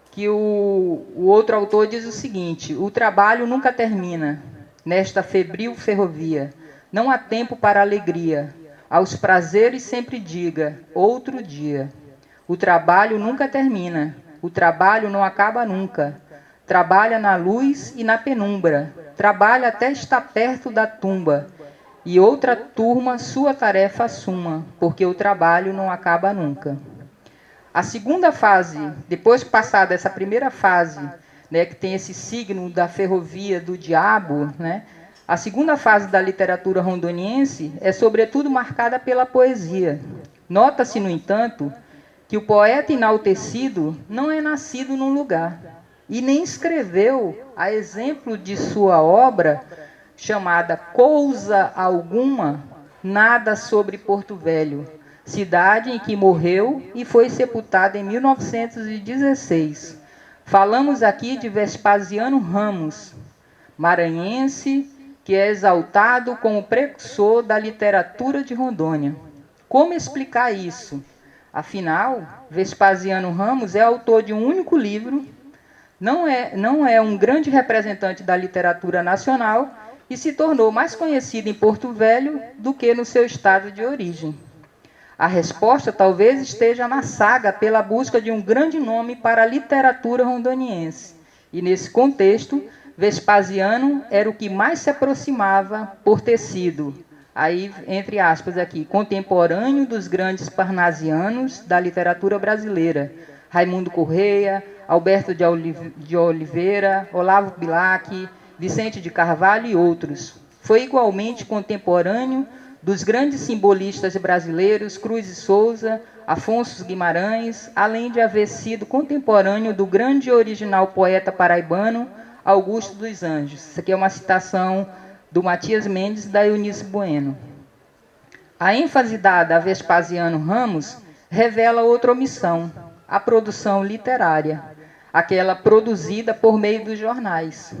que o outro autor diz o seguinte: o trabalho nunca termina, nesta febril ferrovia. Não há tempo para alegria. Aos prazeres sempre diga, outro dia. O trabalho nunca termina. O trabalho não acaba nunca. Trabalha na luz e na penumbra. Trabalha até estar perto da tumba. E outra turma sua tarefa assuma, porque o trabalho não acaba nunca. A segunda fase, depois de passada essa primeira fase, né, que tem esse signo da ferrovia do diabo, né, a segunda fase da literatura rondoniense é sobretudo marcada pela poesia. Nota-se, no entanto, que o poeta enaltecido não é nascido num lugar e nem escreveu, a exemplo de sua obra chamada Cousa Alguma, nada sobre Porto Velho, cidade em que morreu e foi sepultado em 1916. Falamos aqui de Vespasiano Ramos, maranhense, que é exaltado como precursor da literatura de Rondônia. Como explicar isso? Afinal, Vespasiano Ramos é autor de um único livro, não é um grande representante da literatura nacional e se tornou mais conhecido em Porto Velho do que no seu estado de origem. A resposta talvez esteja na saga pela busca de um grande nome para a literatura rondoniense. E nesse contexto, Vespasiano era o que mais se aproximava por ter sido, aí, entre aspas aqui, contemporâneo dos grandes parnasianos da literatura brasileira, Raimundo Correia, Alberto de Oliveira, Olavo Bilac, Vicente de Carvalho e outros. Foi igualmente contemporâneo dos grandes simbolistas brasileiros, Cruz e Souza, Afonso Guimarães, além de haver sido contemporâneo do grande e original poeta paraibano, Augusto dos Anjos. Isso aqui é uma citação do Matias Mendes e da Eunice Bueno. A ênfase dada a Vespasiano Ramos revela outra omissão, a produção literária, aquela produzida por meio dos jornais.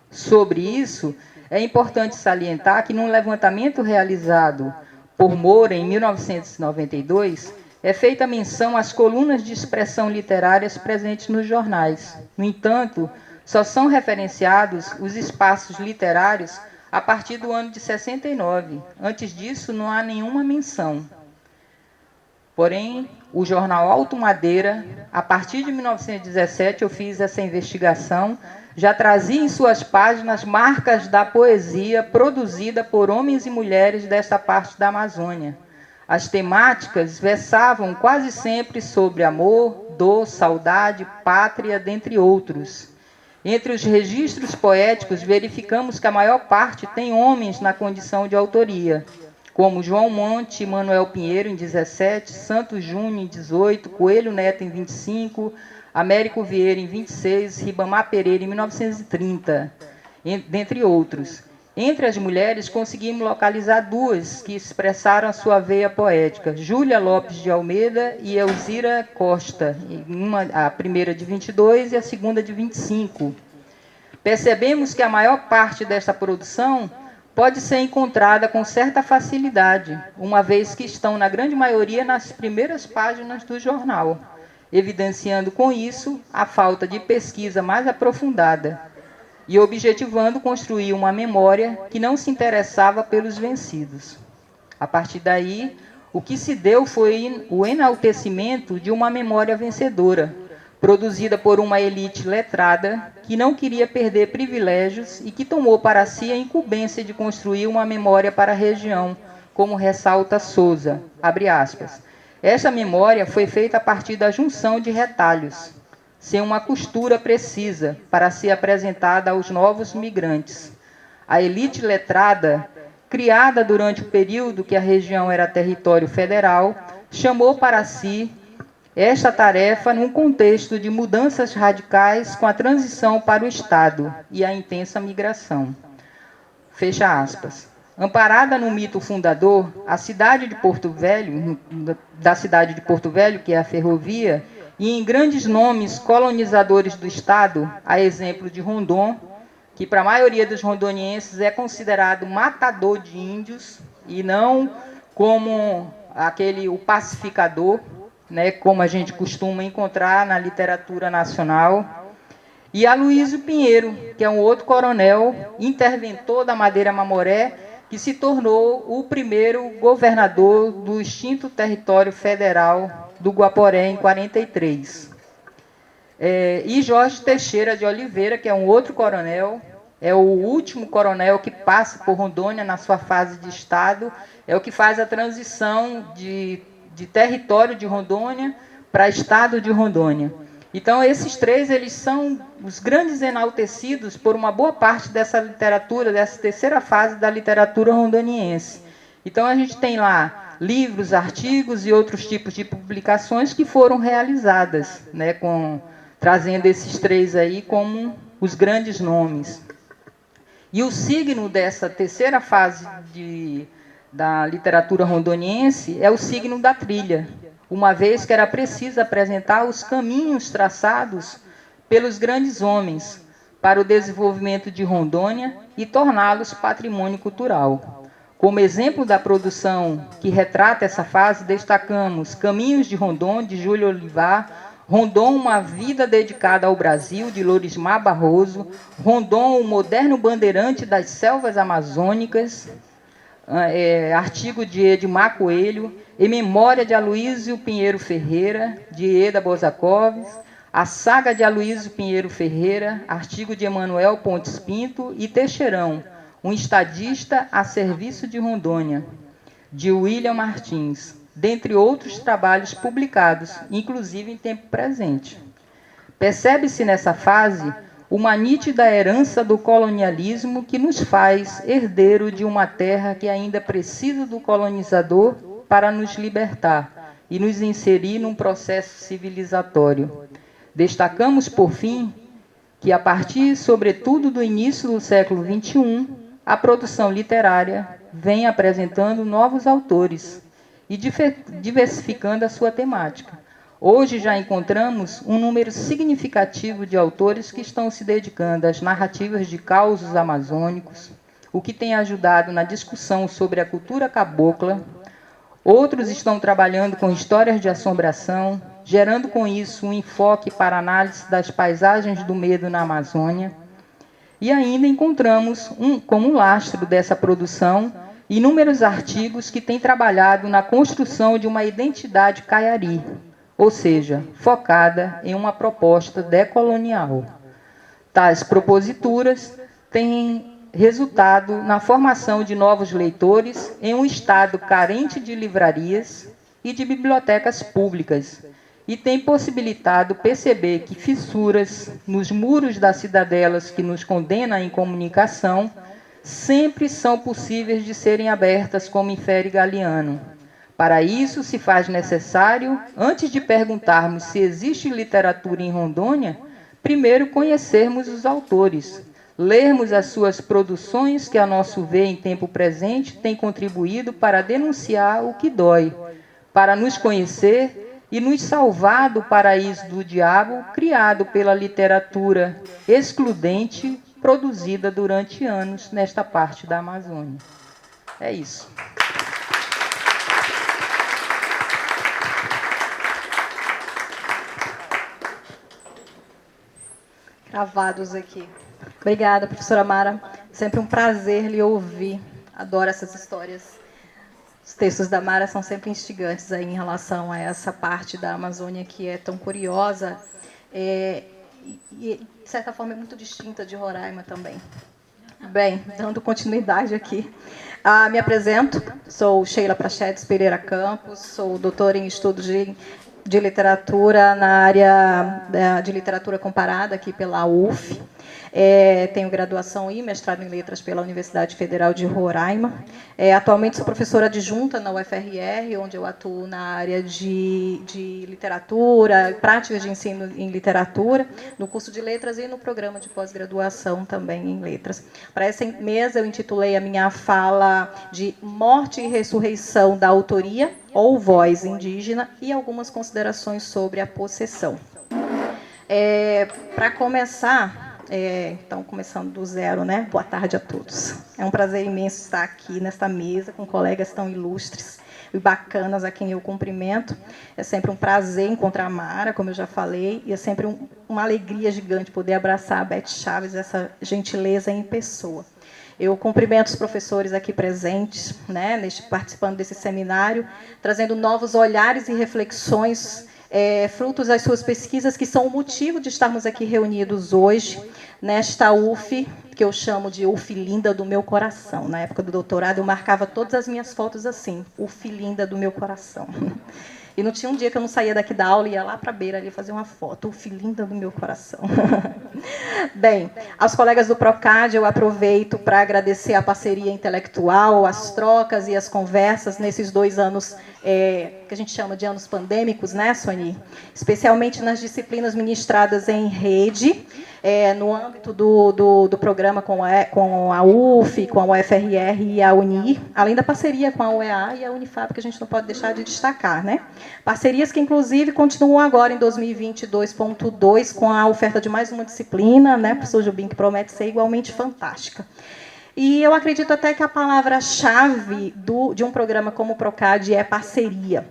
Sobre isso, é importante salientar que, num levantamento realizado por Moura em 1992, é feita menção às colunas de expressão literárias presentes nos jornais. No entanto, só são referenciados os espaços literários a partir do ano de 69. Antes disso, não há nenhuma menção. Porém, o jornal Alto Madeira, a partir de 1917, eu fiz essa investigação, já trazia em suas páginas marcas da poesia produzida por homens e mulheres desta parte da Amazônia. As temáticas versavam quase sempre sobre amor, dor, saudade, pátria, dentre outros. Entre os registros poéticos, verificamos que a maior parte tem homens na condição de autoria, como João Monte e Manuel Pinheiro, em 17, Santos Júnior, em 18, Coelho Neto, em 25, Américo Vieira, em 26, Ribamar Pereira, em 1930, dentre outros. Entre as mulheres, conseguimos localizar duas que expressaram a sua veia poética, Júlia Lopes de Almeida e Elzira Costa, a primeira de 22 e a segunda de 25. Percebemos que a maior parte desta produção pode ser encontrada com certa facilidade, uma vez que estão, na grande maioria, nas primeiras páginas do jornal, evidenciando com isso a falta de pesquisa mais aprofundada e objetivando construir uma memória que não se interessava pelos vencidos. A partir daí, o que se deu foi o enaltecimento de uma memória vencedora, produzida por uma elite letrada que não queria perder privilégios e que tomou para si a incumbência de construir uma memória para a região, como ressalta Souza, abre aspas. Essa memória foi feita a partir da junção de retalhos, sem uma costura precisa para ser apresentada aos novos migrantes. A elite letrada, criada durante o período que a região era território federal, chamou para si esta tarefa num contexto de mudanças radicais com a transição para o Estado e a intensa migração. Fecha aspas. Amparada no mito fundador, a cidade de Porto Velho, da cidade de Porto Velho, que é a ferrovia, e em grandes nomes colonizadores do Estado, a exemplo de Rondon, que para a maioria dos rondonienses é considerado matador de índios, e não como o pacificador, né, como a gente costuma encontrar na literatura nacional. E Aloysio Pinheiro, que é um outro coronel, interventor da Madeira Mamoré, que se tornou o primeiro governador do extinto território federal do Guaporé, em 43. E Jorge Teixeira de Oliveira, que é um outro coronel, é o último coronel que passa por Rondônia na sua fase de Estado, é o que faz a transição de território de Rondônia para Estado de Rondônia. Então, esses três, eles são os grandes enaltecidos por uma boa parte dessa literatura, dessa terceira fase da literatura rondoniense. Então, a gente tem lá livros, artigos e outros tipos de publicações que foram realizadas, né, trazendo esses três aí como os grandes nomes. E o signo dessa terceira fase da literatura rondoniense é o signo da trilha, uma vez que era preciso apresentar os caminhos traçados pelos grandes homens para o desenvolvimento de Rondônia e torná-los patrimônio cultural. Como exemplo da produção que retrata essa fase, destacamos Caminhos de Rondon, de Júlio Olivar, Rondon, uma vida dedicada ao Brasil, de Lorismar Barroso, Rondon, o moderno bandeirante das selvas amazônicas, artigo de Edmar Coelho, Em Memória de Aloysio Pinheiro Ferreira, de Eda Bozacoves, A Saga de Aloysio Pinheiro Ferreira, artigo de Emanuel Pontes Pinto, e Teixeirão, um estadista a serviço de Rondônia, de William Martins, dentre outros trabalhos publicados, inclusive em tempo presente. Percebe-se nessa fase uma nítida herança do colonialismo que nos faz herdeiro de uma terra que ainda precisa do colonizador para nos libertar e nos inserir num processo civilizatório. Destacamos, por fim, que a partir, sobretudo, do início do século XXI, a produção literária vem apresentando novos autores e diversificando a sua temática. Hoje já encontramos um número significativo de autores que estão se dedicando às narrativas de causos amazônicos, o que tem ajudado na discussão sobre a cultura cabocla. Outros estão trabalhando com histórias de assombração, gerando com isso um enfoque para análise das paisagens do medo na Amazônia. E ainda encontramos, como lastro dessa produção, inúmeros artigos que têm trabalhado na construção de uma identidade caiari, ou seja, focada em uma proposta decolonial. Tais proposituras têm resultado na formação de novos leitores em um estado carente de livrarias e de bibliotecas públicas, e tem possibilitado perceber que fissuras nos muros das cidadelas que nos condenam à incomunicação sempre são possíveis de serem abertas, como infere Galiano. Para isso, se faz necessário, antes de perguntarmos se existe literatura em Rondônia, primeiro conhecermos os autores, lermos as suas produções que, a nosso ver, em tempo presente, têm contribuído para denunciar o que dói, para nos conhecer e nos salvar do paraíso do diabo criado pela literatura excludente produzida durante anos nesta parte da Amazônia. É isso. Gravados aqui. Obrigada, professora Mara. Sempre um prazer lhe ouvir. Adoro essas histórias. Os textos da Mara são sempre instigantes aí em relação a essa parte da Amazônia que é tão curiosa e, de certa forma, é muito distinta de Roraima também. Bem, dando continuidade aqui, me apresento. Sou Sheila Prachedes Pereira Campos, sou doutora em estudos de literatura na área de literatura comparada aqui pela UF. Tenho graduação e mestrado em letras pela Universidade Federal de Roraima. Atualmente sou professora adjunta na UFRR, onde eu atuo na área de literatura, práticas de ensino em literatura, no curso de letras e no programa de pós-graduação também em letras. Para essa mesa eu intitulei a minha fala de Morte e Ressurreição da Autoria, ou Voz Indígena, e algumas considerações sobre a possessão. Para começar... então, começando do zero, né? Boa tarde a todos. É um prazer imenso estar aqui nesta mesa com colegas tão ilustres e bacanas a quem eu cumprimento. É sempre um prazer encontrar a Mara, como eu já falei, e é sempre uma alegria gigante poder abraçar a Beth Chaves, essa gentileza em pessoa. Eu cumprimento os professores aqui presentes, né, participando desse seminário, trazendo novos olhares e reflexões frutos das suas pesquisas, que são o motivo de estarmos aqui reunidos hoje, nesta UF, que eu chamo de UF linda do meu coração. Na época do doutorado, eu marcava todas as minhas fotos assim, UF linda do meu coração. E não tinha um dia que eu não saía daqui da aula e ia lá para a beira ali fazer uma foto, UF linda do meu coração. Bem, aos colegas do Procad, eu aproveito para agradecer a parceria intelectual, as trocas e as conversas nesses 2 anos que a gente chama de anos pandêmicos, né, Soni? Especialmente nas disciplinas ministradas em rede, no âmbito do programa com a UF, com a UFRR e a UNIR, além da parceria com a UEA e a Unifab, que a gente não pode deixar de destacar, né? Parcerias que, inclusive, continuam agora em 2022.2 com a oferta de mais uma disciplina, né, professor Jubim, que promete ser igualmente fantástica. E eu acredito até que a palavra-chave de um programa como o Procad é parceria.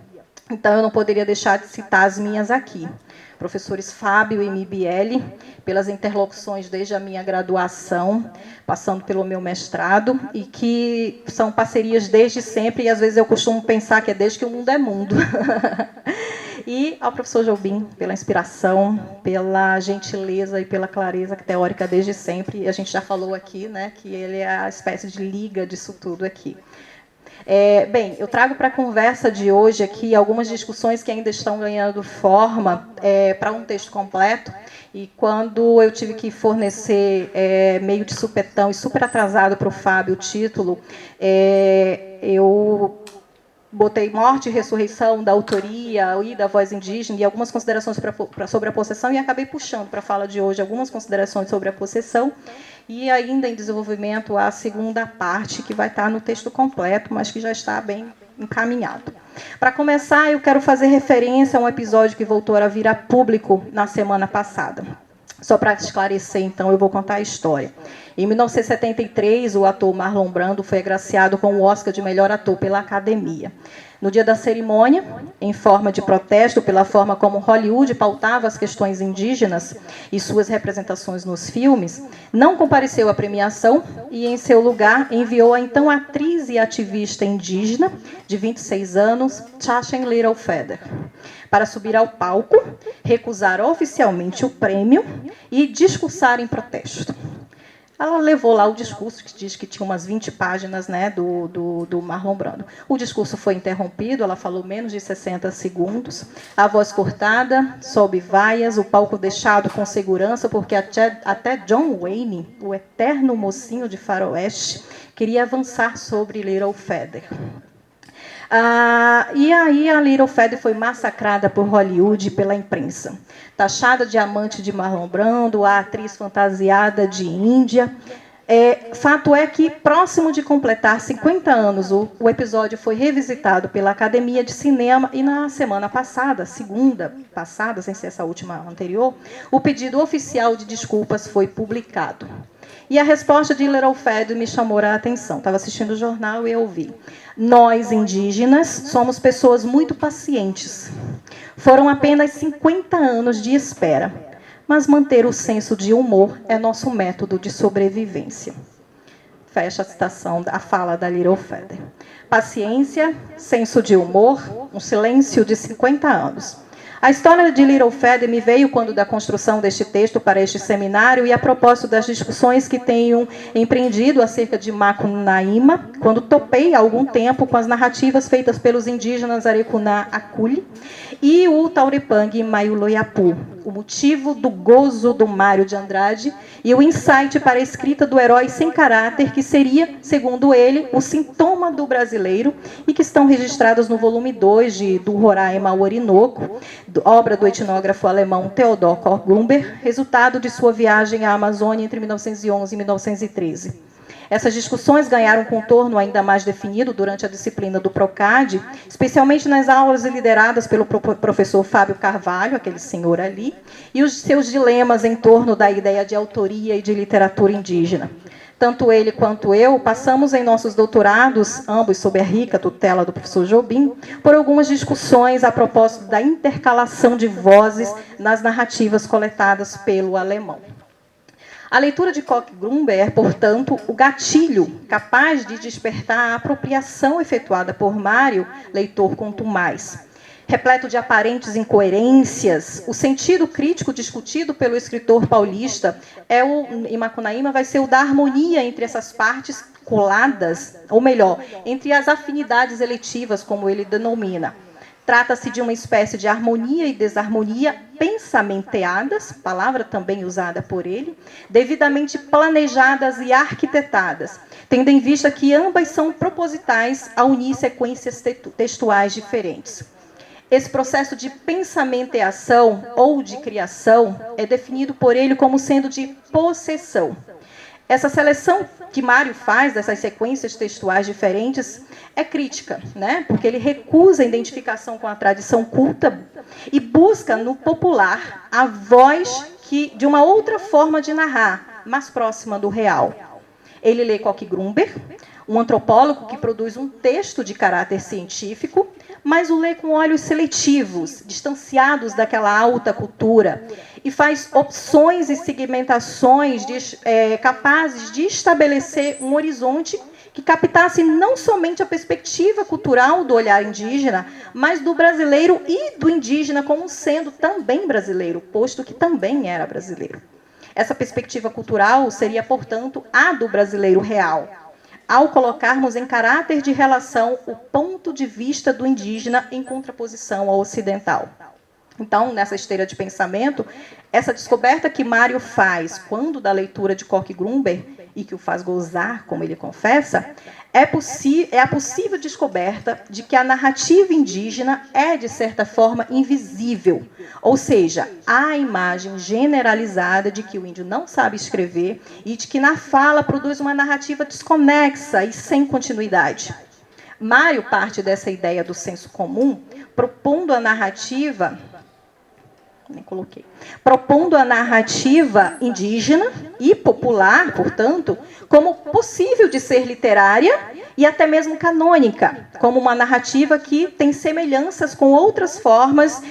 Então, eu não poderia deixar de citar as minhas aqui. Professores Fábio e Mibiele, pelas interlocuções desde a minha graduação, passando pelo meu mestrado, e que são parcerias desde sempre, e às vezes eu costumo pensar que é desde que o mundo é mundo. E ao professor Jobim, pela inspiração, pela gentileza e pela clareza teórica desde sempre. A gente já falou aqui, né, que ele é a espécie de liga disso tudo aqui. Bem, eu trago para a conversa de hoje aqui algumas discussões que ainda estão ganhando forma para um texto completo. E quando eu tive que fornecer meio de supetão e super atrasado para o Fábio o título, eu botei morte e ressurreição da autoria e da voz indígena e algumas considerações sobre a possessão, e acabei puxando para a fala de hoje algumas considerações sobre a possessão, e ainda em desenvolvimento a segunda parte, que vai estar no texto completo, mas que já está bem encaminhado. Para começar, eu quero fazer referência a um episódio que voltou a vir a público na semana passada. Só para esclarecer, então, eu vou contar a história. Em 1973, o ator Marlon Brando foi agraciado com o Oscar de melhor ator pela Academia. No dia da cerimônia, em forma de protesto pela forma como Hollywood pautava as questões indígenas e suas representações nos filmes, não compareceu à premiação e, em seu lugar, enviou a então atriz e ativista indígena, de 26 anos, Chachen Little Feather, para subir ao palco, recusar oficialmente o prêmio e discursar em protesto. Ela levou lá o discurso, que diz que tinha umas 20 páginas, né, do Marlon Brando. O discurso foi interrompido, ela falou menos de 60 segundos, a voz cortada, sob vaias, o palco deixado com segurança, porque até John Wayne, o eterno mocinho de faroeste, queria avançar sobre Little Feather. E aí a Little Feather foi massacrada por Hollywood e pela imprensa. Taxada de amante de Marlon Brando, a atriz fantasiada de Índia. Fato é que, próximo de completar 50 anos, o episódio foi revisitado pela Academia de Cinema e na semana passada, segunda passada, sem ser essa última anterior, o pedido oficial de desculpas foi publicado. E a resposta de Little Feather me chamou a atenção. Estava assistindo o jornal e eu ouvi. Nós, indígenas, somos pessoas muito pacientes. Foram apenas 50 anos de espera, mas manter o senso de humor é nosso método de sobrevivência. Fecha a citação, a fala da Little Feather. Paciência, senso de humor, um silêncio de 50 anos. A história de Little Feather me veio quando da construção deste texto para este seminário e a propósito das discussões que tenho empreendido acerca de Macunaíma, quando topei há algum tempo com as narrativas feitas pelos indígenas Arecuna Aculi e o Taurepang Maiuloiapu, o motivo do gozo do Mário de Andrade e o insight para a escrita do herói sem caráter, que seria, segundo ele, o sintoma do brasileiro e que estão registradas no volume 2 do Roraima Orinoco, obra do etnógrafo alemão Theodor Kornblumber, resultado de sua viagem à Amazônia entre 1911 e 1913. Essas discussões ganharam um contorno ainda mais definido durante a disciplina do PROCAD, especialmente nas aulas lideradas pelo professor Fábio Carvalho, aquele senhor ali, e os seus dilemas em torno da ideia de autoria e de literatura indígena. Tanto ele quanto eu passamos em nossos doutorados, ambos sob a rica tutela do professor Jobim, por algumas discussões a propósito da intercalação de vozes nas narrativas coletadas pelo alemão. A leitura de Kornblumber é, portanto, o gatilho capaz de despertar a apropriação efetuada por Mário, leitor contumaz. Repleto de aparentes incoerências, o sentido crítico discutido pelo escritor paulista em Macunaíma vai ser o da harmonia entre essas partes coladas, ou melhor, entre as afinidades eletivas, como ele denomina. Trata-se de uma espécie de harmonia e desarmonia pensamenteadas, palavra também usada por ele, devidamente planejadas e arquitetadas, tendo em vista que ambas são propositais a unir sequências textuais diferentes. Esse processo de pensamenteação ou de criação é definido por ele como sendo de possessão. Essa seleção que Mário faz dessas sequências textuais diferentes é crítica, né? Porque ele recusa a identificação com a tradição culta e busca no popular a voz de uma outra forma de narrar, mais próxima do real. Ele lê Kornblumber, um antropólogo que produz um texto de caráter científico, mas o lê com olhos seletivos, distanciados daquela alta cultura, e faz opções e segmentações capazes de estabelecer um horizonte que captasse não somente a perspectiva cultural do olhar indígena, mas do brasileiro e do indígena como sendo também brasileiro, posto que também era brasileiro. Essa perspectiva cultural seria, portanto, a do brasileiro real, ao colocarmos em caráter de relação o ponto de vista do indígena em contraposição ao ocidental. Então, nessa esteira de pensamento, essa descoberta que Mário faz quando da leitura de Koch-Grünberg, e que o faz gozar, como ele confessa, é a possível descoberta de que a narrativa indígena é, de certa forma, invisível. Ou seja, há a imagem generalizada de que o índio não sabe escrever e de que na fala produz uma narrativa desconexa e sem continuidade. Mário parte dessa ideia do senso comum, propondo a narrativa indígena e popular, portanto, como possível de ser literária e até mesmo canônica, como uma narrativa que tem semelhanças com outras formas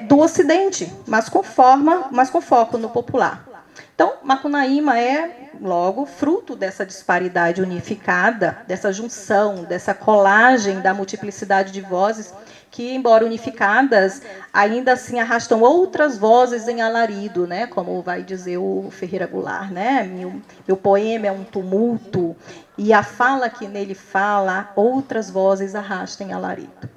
do Ocidente, mas com foco no popular. Então, Macunaíma é, logo, fruto dessa disparidade unificada, dessa junção, dessa colagem da multiplicidade de vozes que, embora unificadas, ainda assim arrastam outras vozes em alarido, né? Como vai dizer o Ferreira Goulart, né? Meu poema é um tumulto, e a fala que nele fala, outras vozes arrastam em alarido.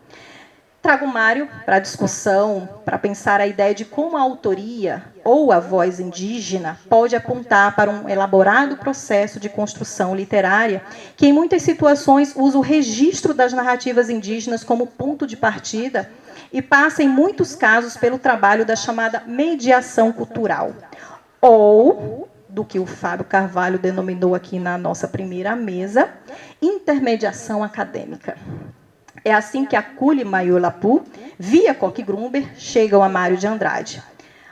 Trago Mário para a discussão, para pensar a ideia de como a autoria ou a voz indígena pode apontar para um elaborado processo de construção literária que, em muitas situações, usa o registro das narrativas indígenas como ponto de partida e passa, em muitos casos, pelo trabalho da chamada mediação cultural, ou, do que o Fábio Carvalho denominou aqui na nossa primeira mesa, intermediação acadêmica. É assim que Akuli e Mayulapu, via Koch-Grünberg, chegam a Mário de Andrade.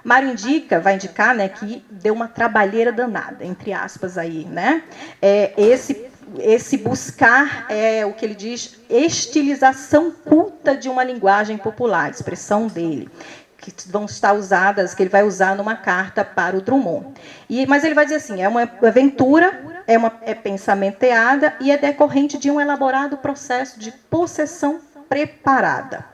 Mário vai indicar, né, que deu uma trabalheira danada, entre aspas, aí, né? Esse buscar, o que ele diz, estilização culta de uma linguagem popular, expressão dele, que vão estar usadas, que ele vai usar numa carta para o Drummond. Mas ele vai dizer assim, é uma aventura, é pensamenteada e é decorrente de um elaborado processo de possessão preparada.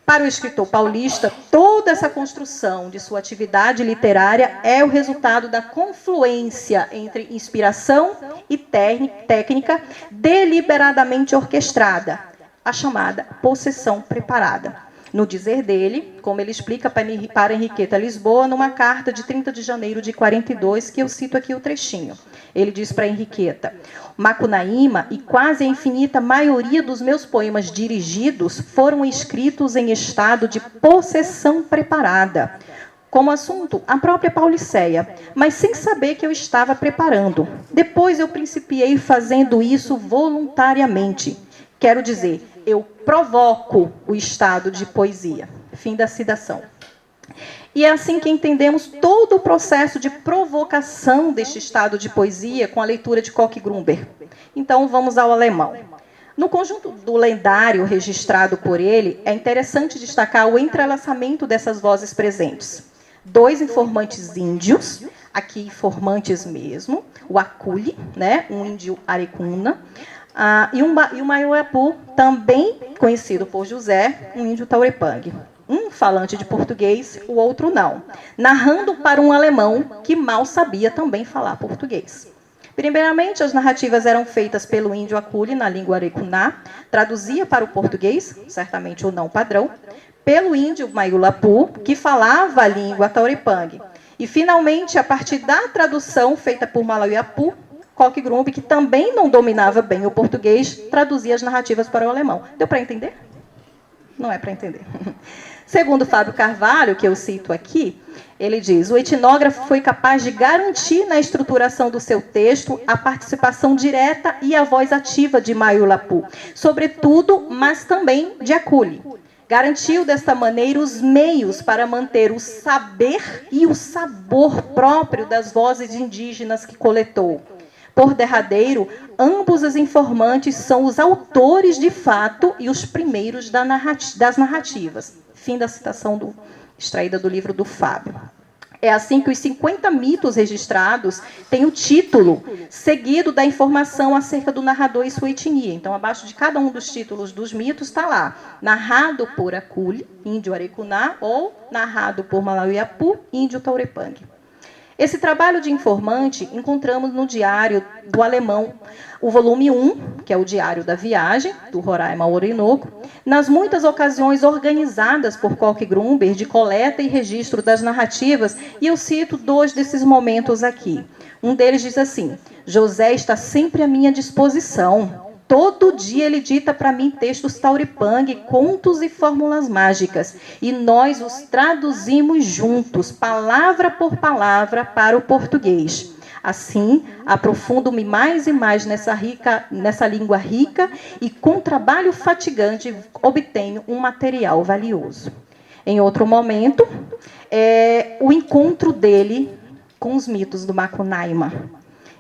Para o escritor paulista, toda essa construção de sua atividade literária é o resultado da confluência entre inspiração e técnica deliberadamente orquestrada, a chamada possessão preparada. No dizer dele, como ele explica para Henriqueta Lisboa, numa carta de 30 de janeiro de 42, que eu cito aqui o trechinho. Ele diz para Henriqueta: Macunaíma e quase a infinita maioria dos meus poemas dirigidos foram escritos em estado de possessão preparada. Como assunto, a própria Pauliceia, mas sem saber que eu estava preparando. Depois eu principiei fazendo isso voluntariamente. Quero dizer, eu provoco o estado de poesia. Fim da citação. E é assim que entendemos todo o processo de provocação deste estado de poesia com a leitura de Koch-Grünberg. Então, vamos ao alemão. No conjunto do lendário registrado por ele, é interessante destacar o entrelaçamento dessas vozes presentes. 2 informantes índios, aqui informantes mesmo, o Akuli, né, um índio arecuna, e o Mayulapu, também conhecido por José, um índio taurepang. Um falante de português, o outro não, narrando para um alemão que mal sabia também falar português. Primeiramente, as narrativas eram feitas pelo índio Akuli na língua arecuná, traduzia para o português, certamente o não padrão, pelo índio Mayulapu, que falava a língua taurepang. E, finalmente, a partir da tradução feita por Mayulapu, Koch-Grünberg, que também não dominava bem o português, traduzia as narrativas para o alemão. Deu para entender? Não é para entender. Segundo Fábio Carvalho, que eu cito aqui, ele diz: o etnógrafo foi capaz de garantir na estruturação do seu texto a participação direta e a voz ativa de Mayulapu, sobretudo, mas também de Akuli. Garantiu desta maneira os meios para manter o saber e o sabor próprio das vozes indígenas que coletou. Por derradeiro, ambos os informantes são os autores de fato e os primeiros das narrativas. Fim da citação extraída do livro do Fábio. É assim que os 50 mitos registrados têm o título, seguido da informação acerca do narrador e sua etnia. Então, abaixo de cada um dos títulos dos mitos está lá, narrado por Aculi, índio Arecuná, ou narrado por Malauiapu, índio Taurepangue. Esse trabalho de informante encontramos no Diário do Alemão, o volume 1, que é o Diário da Viagem, do Roraima ao Orinoco, nas muitas ocasiões organizadas por Koch Grumber de coleta e registro das narrativas, e eu cito 2 desses momentos aqui. Um deles diz assim: José está sempre à minha disposição. Todo dia ele dita para mim textos Tauripang, contos e fórmulas mágicas, e nós os traduzimos juntos, palavra por palavra, para o português. Assim, aprofundo-me mais e mais nessa língua rica e, com trabalho fatigante, obtenho um material valioso. Em outro momento, o encontro dele com os mitos do Macunaíma.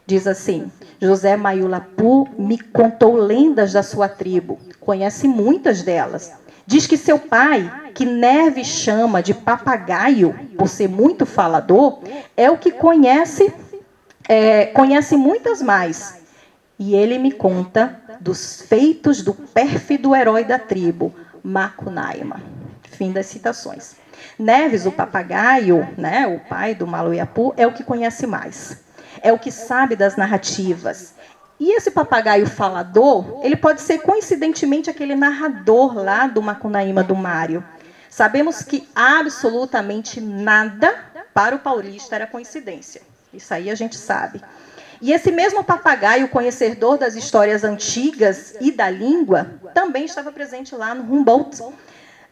Diz assim: José Maiulapu me contou lendas da sua tribo, conhece muitas delas. Diz que seu pai, que Neves chama de papagaio, por ser muito falador, é o que conhece muitas mais. E ele me conta dos feitos do pérfido herói da tribo, Macunaíma. Fim das citações. Neves, o papagaio, né, o pai do Malauiapu, é o que conhece mais. É o que sabe das narrativas. E esse papagaio falador, ele pode ser coincidentemente aquele narrador lá do Macunaíma do Mário. Sabemos que absolutamente nada para o paulista era coincidência. Isso aí a gente sabe. E esse mesmo papagaio, conhecedor das histórias antigas e da língua, também estava presente lá no Humboldt,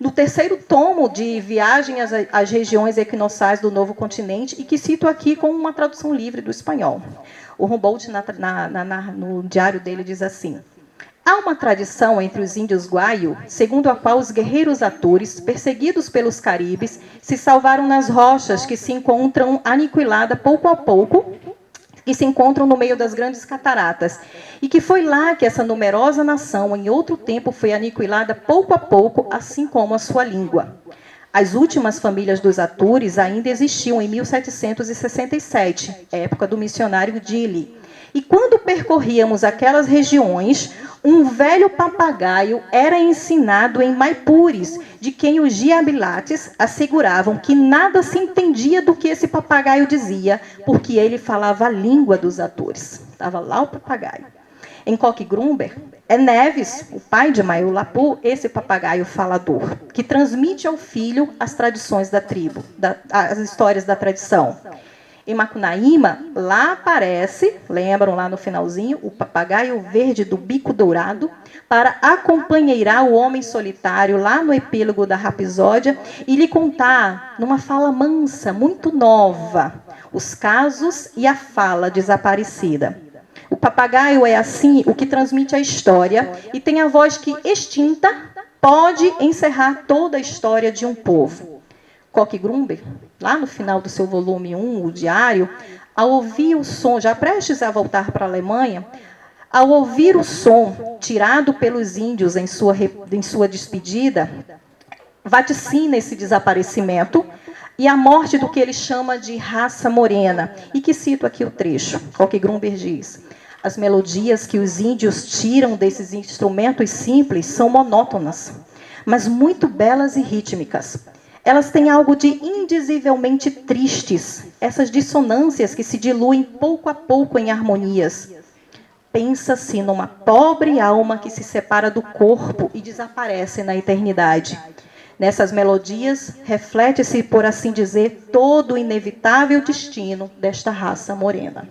no 3º tomo de Viagem às Regiões Equinossais do Novo Continente, e que cito aqui com uma tradução livre do espanhol. O Humboldt, no diário dele, diz assim: há uma tradição entre os índios guaio, segundo a qual os guerreiros atures, perseguidos pelos caribes, se salvaram nas rochas que se encontram aniquiladas pouco a pouco, que se encontram no meio das grandes cataratas, e que foi lá que essa numerosa nação, em outro tempo, foi aniquilada pouco a pouco, assim como a sua língua. As últimas famílias dos Atures ainda existiam em 1767, época do missionário Dili. E quando percorríamos aquelas regiões, um velho papagaio era ensinado em Maipures, de quem os giabilates asseguravam que nada se entendia do que esse papagaio dizia, porque ele falava a língua dos Atures. Estava lá o papagaio. Em Koch Grumber, é Neves, o pai de Maiulapu, esse papagaio falador, que transmite ao filho as tradições da tribo, as histórias da tradição. Em Macunaíma, lá aparece, lembram lá no finalzinho, o papagaio verde do bico dourado, para acompanheirar o homem solitário lá no epílogo da Rapsódia e lhe contar, numa fala mansa, muito nova, os casos e a fala desaparecida. O papagaio é, assim, o que transmite a história e tem a voz que, extinta, pode encerrar toda a história de um povo. Koch Grumber, lá no final do seu volume 1, o Diário, ao ouvir o som, já prestes a voltar para a Alemanha, ao ouvir o som tirado pelos índios em sua despedida, vaticina esse desaparecimento e a morte do que ele chama de raça morena. E que cito aqui o trecho. Koch Grumber diz: as melodias que os índios tiram desses instrumentos simples são monótonas, mas muito belas e rítmicas. Elas têm algo de indizivelmente tristes, essas dissonâncias que se diluem pouco a pouco em harmonias. Pensa-se numa pobre alma que se separa do corpo e desaparece na eternidade. Nessas melodias, reflete-se, por assim dizer, todo o inevitável destino desta raça morena.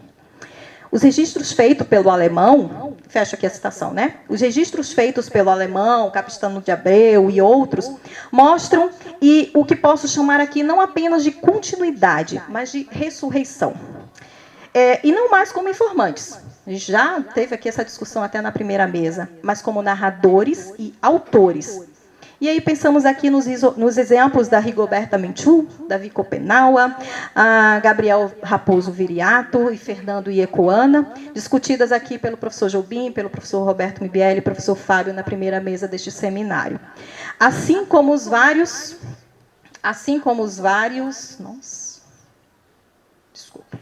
Os registros feitos pelo alemão, fecha aqui a citação, né? Os registros feitos pelo alemão, Capistano de Abreu e outros, mostram o que posso chamar aqui não apenas de continuidade, mas de ressurreição. E não mais como informantes. A gente já teve aqui essa discussão até na primeira mesa, mas como narradores e autores. E aí pensamos aqui nos exemplos da Rigoberta Menchú, Davi Copenaua, a Gabriel Raposo Viriato e Fernando Iecoana, discutidas aqui pelo professor Jobim, pelo professor Roberto Mibielli e professor Fábio na primeira mesa deste seminário. Assim como os vários... Nossa. Desculpa.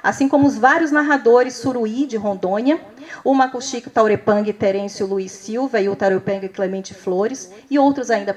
Assim como os vários narradores Suruí, de Rondônia, o Macuxico Taurepang Terêncio Luiz Silva e o Taurepang Clemente Flores, e outros ainda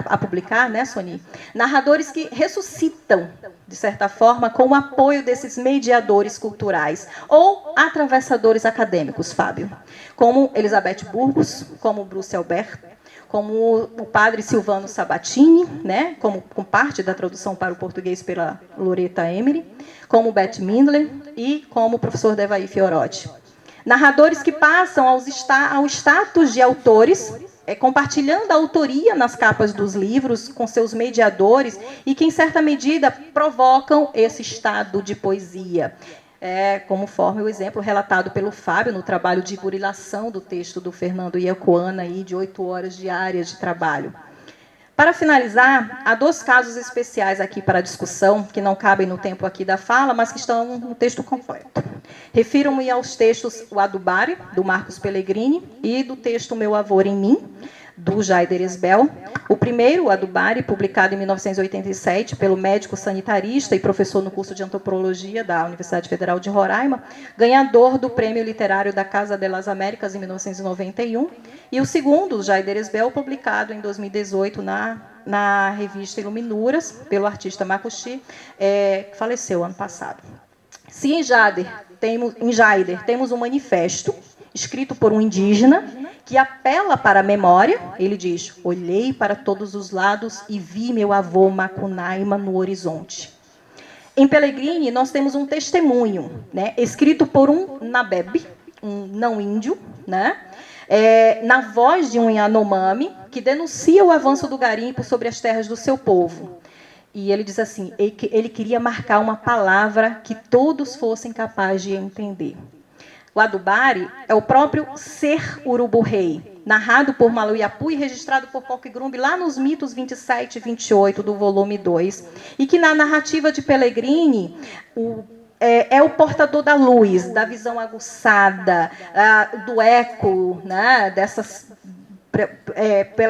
a publicar, né, Soni? Narradores que ressuscitam, de certa forma, com o apoio desses mediadores culturais, ou atravessadores acadêmicos, Fábio, como Elizabeth Burgos, como Bruce Alberto, como o padre Silvano Sabatini, né, com parte da tradução para o português pela Loretta Emery, como Beth Mindler e como o professor Devaí Fiorotti. Narradores que passam ao status de autores, compartilhando a autoria nas capas dos livros com seus mediadores e que, em certa medida, provocam esse estado de poesia. Conforme o exemplo relatado pelo Fábio no trabalho de burilação do texto do Fernando Iacoana, aí, de 8 horas diárias de trabalho. Para finalizar, há 2 casos especiais aqui para a discussão, que não cabem no tempo aqui da fala, mas que estão no texto completo. Refiro-me aos textos O Adubare, do Marcos Pellegrini, e do texto Meu Avô em Mim, do Jaider Esbel. O primeiro, o Adubare, publicado em 1987 pelo médico sanitarista e professor no curso de antropologia da Universidade Federal de Roraima, ganhador do Prêmio Literário da Casa de las Américas em 1991. E o segundo, o Jaider Esbel, publicado em 2018 na revista Iluminuras, pelo artista Macuxi, que faleceu ano passado. Se em Jaider temos um manifesto escrito por um indígena que apela para a memória, ele diz: olhei para todos os lados e vi meu avô Macunaíma no horizonte. Em Pellegrini, nós temos um testemunho, né, escrito por um Nabeb, um não índio, né, na voz de um Yanomami, que denuncia o avanço do garimpo sobre as terras do seu povo. E ele diz assim, ele queria marcar uma palavra que todos fossem capazes de entender. O Adubare é o próprio Ser Urubu-Rei, narrado por Maluiapu e registrado por Coque-Grumbe lá nos mitos 27 e 28 do volume 2. E que na narrativa de Pellegrini é o portador da luz, da visão aguçada, do eco, né,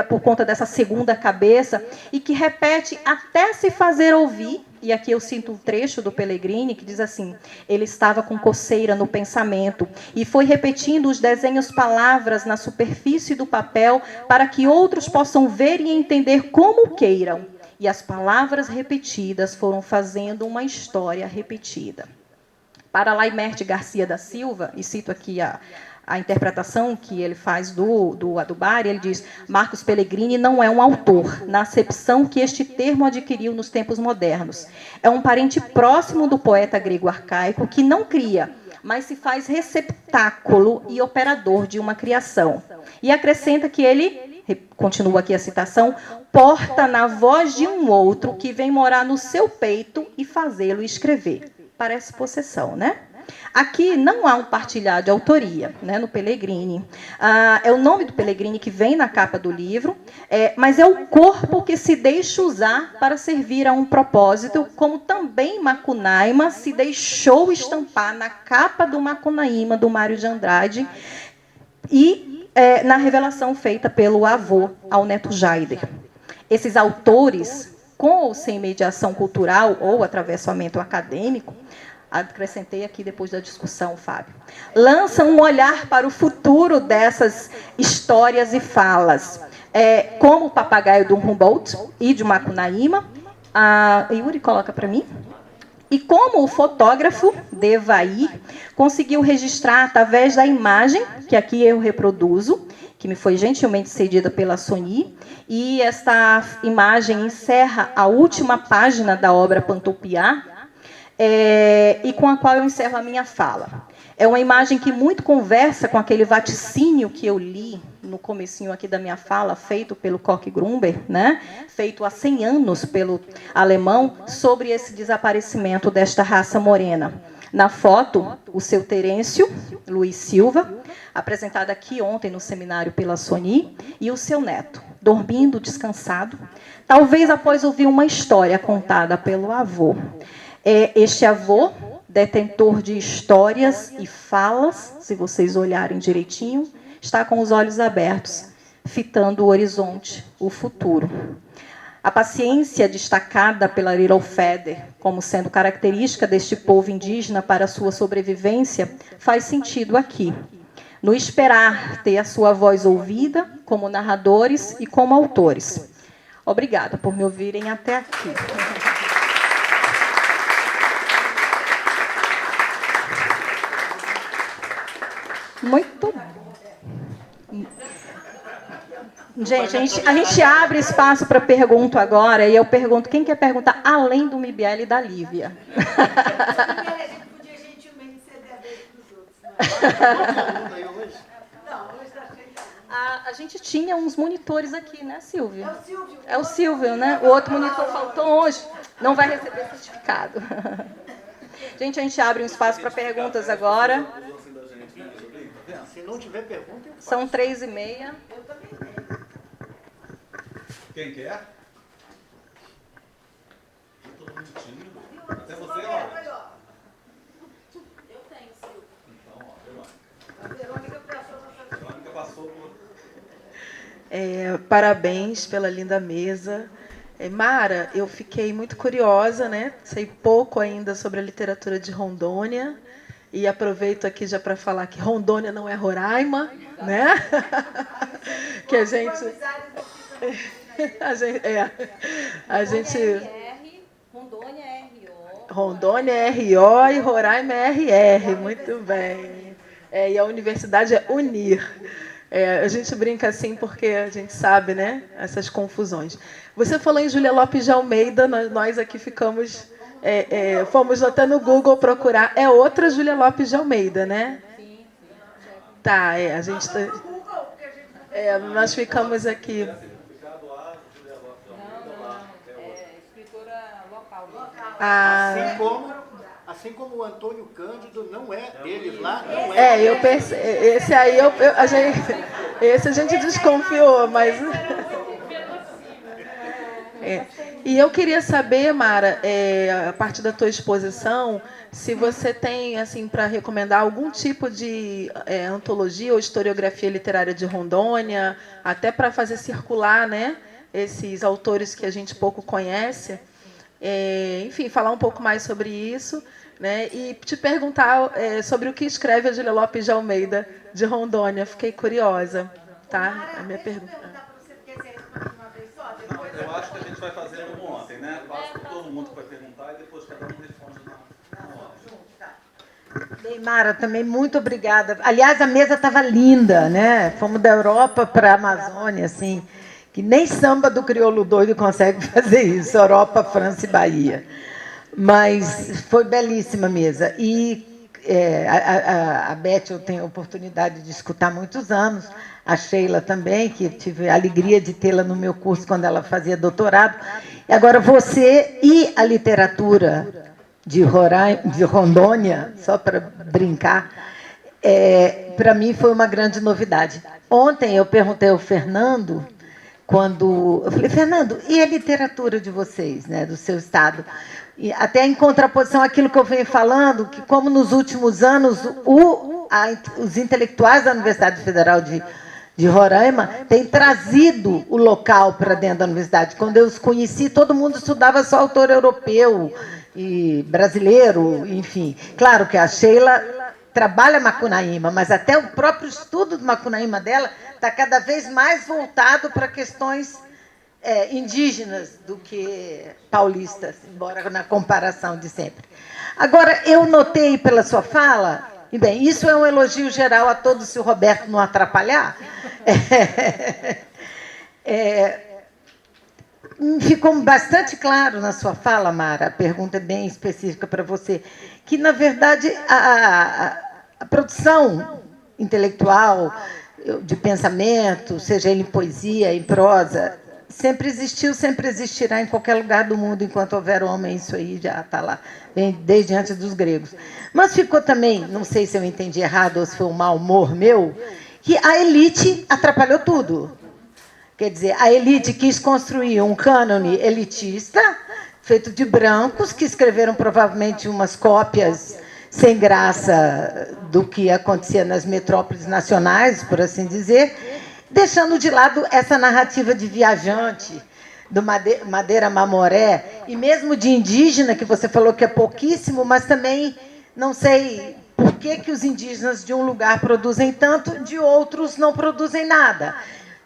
por conta dessa segunda cabeça, e que repete até se fazer ouvir. E aqui eu sinto um trecho do Pellegrini que diz assim: ele estava com coceira no pensamento e foi repetindo os desenhos palavras na superfície do papel para que outros possam ver e entender como queiram. E as palavras repetidas foram fazendo uma história repetida. Para Laimerte Garcia da Silva, e cito aqui a interpretação que ele faz do Adubare, ele diz: Marcos Pellegrini não é um autor, na acepção que este termo adquiriu nos tempos modernos. É um parente próximo do poeta grego arcaico que não cria, mas se faz receptáculo e operador de uma criação. E acrescenta que ele, continua aqui a citação, porta na voz de um outro que vem morar no seu peito e fazê-lo escrever. Parece possessão, né? Aqui não há um partilhar de autoria, né, no Pellegrini. É o nome do Pellegrini que vem na capa do livro, mas é o corpo que se deixa usar para servir a um propósito, como também Macunaíma se deixou estampar na capa do Macunaíma, do Mário de Andrade, e na revelação feita pelo avô ao neto Jaider. Esses autores, com ou sem mediação cultural ou atravessamento acadêmico, acrescentei aqui depois da discussão, Fábio, lançam um olhar para o futuro dessas histórias e falas, como o Papagaio do Humboldt e de Macunaíma. Yuri, coloca para mim. E como o fotógrafo Devaí conseguiu registrar através da imagem, que aqui eu reproduzo, que me foi gentilmente cedida pela Soni, e esta imagem encerra a última página da obra Pantopiá, e com a qual eu encerro a minha fala. É uma imagem que muito conversa com aquele vaticínio que eu li no comecinho aqui da minha fala, feito pelo Coque-Grumber, né? Feito há 100 anos pelo alemão, sobre esse desaparecimento desta raça morena. Na foto, o seu Terêncio Luiz Silva, apresentado aqui ontem no seminário pela Soni, e o seu neto, dormindo, descansado, talvez após ouvir uma história contada pelo avô. Este avô, detentor de histórias e falas, se vocês olharem direitinho, está com os olhos abertos, fitando o horizonte, o futuro. A paciência destacada pela Little Feather como sendo característica deste povo indígena para sua sobrevivência faz sentido aqui. No esperar ter a sua voz ouvida como narradores e como autores. Obrigada por me ouvirem até aqui. Muito bom. Gente, a gente abre espaço para pergunta agora, e eu pergunto, quem quer perguntar além do Mibiel e da Lívia? A gente podia gentilmente ceder a vez para os outros. Não, hoje está cheio. A gente tinha uns monitores aqui, né, Silvio? É o Silvio. É o Silvio, né? O outro monitor faltou hoje. Não vai receber certificado. Gente, a gente abre um espaço para perguntas agora. Se não tiver pergunta, eu faço. São 3h30. Eu também tenho. Quem quer? Todo mundo tímido. Até você, Laura. Eu tenho, Silvio. Então, ó, A Verônica passou para fazer. Verônica passou por... Parabéns pela linda mesa. Mara, eu fiquei muito curiosa, né? Sei pouco ainda sobre a literatura de Rondônia. E aproveito aqui já para falar que Rondônia não é Roraima, né? Que a gente... A gente... Rondônia é RO. Rondônia é RO e Roraima é RR. Muito bem. E a universidade é Unir. A gente brinca assim porque a gente sabe, né, essas confusões. Você falou em Júlia Lopes de Almeida, nós aqui ficamos, fomos até no Google procurar. É outra Júlia Lopes de Almeida, né? Sim. Tá, a gente tá, nós ficamos aqui. Escritora local. Assim como o Antônio Cândido não é deles lá, não é. Eu pensei, esse aí esse a gente desconfiou, mas E eu queria saber, Mara, a partir da tua exposição, se você tem assim para recomendar algum tipo de antologia ou historiografia literária de Rondônia, até para fazer circular, né, esses autores que a gente pouco conhece. Enfim, falar um pouco mais sobre isso, né? E te perguntar sobre o que escreve a Júlia Lopes de Almeida de Rondônia. Fiquei curiosa, tá? A minha pergunta. Eu acho que a gente vai fazer como ontem, né? Passa por todo mundo que vai perguntar e depois cada um responde na hora. Bem, Mara, também muito obrigada. Aliás, a mesa estava linda, né? Fomos da Europa para a Amazônia, assim, que nem samba do crioulo doido consegue fazer isso, Europa, França e Bahia. Mas foi belíssima a mesa. E a Beth eu tenho a oportunidade de escutar há muitos anos, a Sheila também, que tive a alegria de tê-la no meu curso quando ela fazia doutorado. E agora você e a literatura de Rondônia, só para brincar, para mim foi uma grande novidade. Ontem eu perguntei ao Fernando, eu falei, Fernando, e a literatura de vocês, né, do seu estado? E até em contraposição àquilo que eu venho falando, que como nos últimos anos os intelectuais da Universidade Federal de Roraima têm trazido o local para dentro da universidade. Quando eu os conheci, todo mundo estudava só autor europeu e brasileiro, enfim. Claro que a Sheila trabalha Macunaíma, mas até o próprio estudo do Macunaíma dela está cada vez mais voltado para questões indígenas do que paulistas, embora na comparação de sempre. Agora, eu notei pela sua fala, e bem, isso é um elogio geral a todos, se o Roberto não atrapalhar, ficou bastante claro na sua fala, Mara, a pergunta é bem específica para você, que, na verdade, a produção intelectual de pensamento, seja ele em poesia, em prosa, sempre existiu, sempre existirá em qualquer lugar do mundo, enquanto houver homem, isso aí já está lá, desde antes dos gregos. Mas ficou também, não sei se eu entendi errado ou se foi um mau humor meu, que a elite atrapalhou tudo. Quer dizer, a elite quis construir um cânone elitista, feito de brancos, que escreveram provavelmente umas cópias sem graça do que acontecia nas metrópoles nacionais, por assim dizer, deixando de lado essa narrativa de viajante, do Madeira Mamoré, e mesmo de indígena, que você falou que é pouquíssimo, mas também não sei por que os indígenas de um lugar produzem tanto, de outros não produzem nada,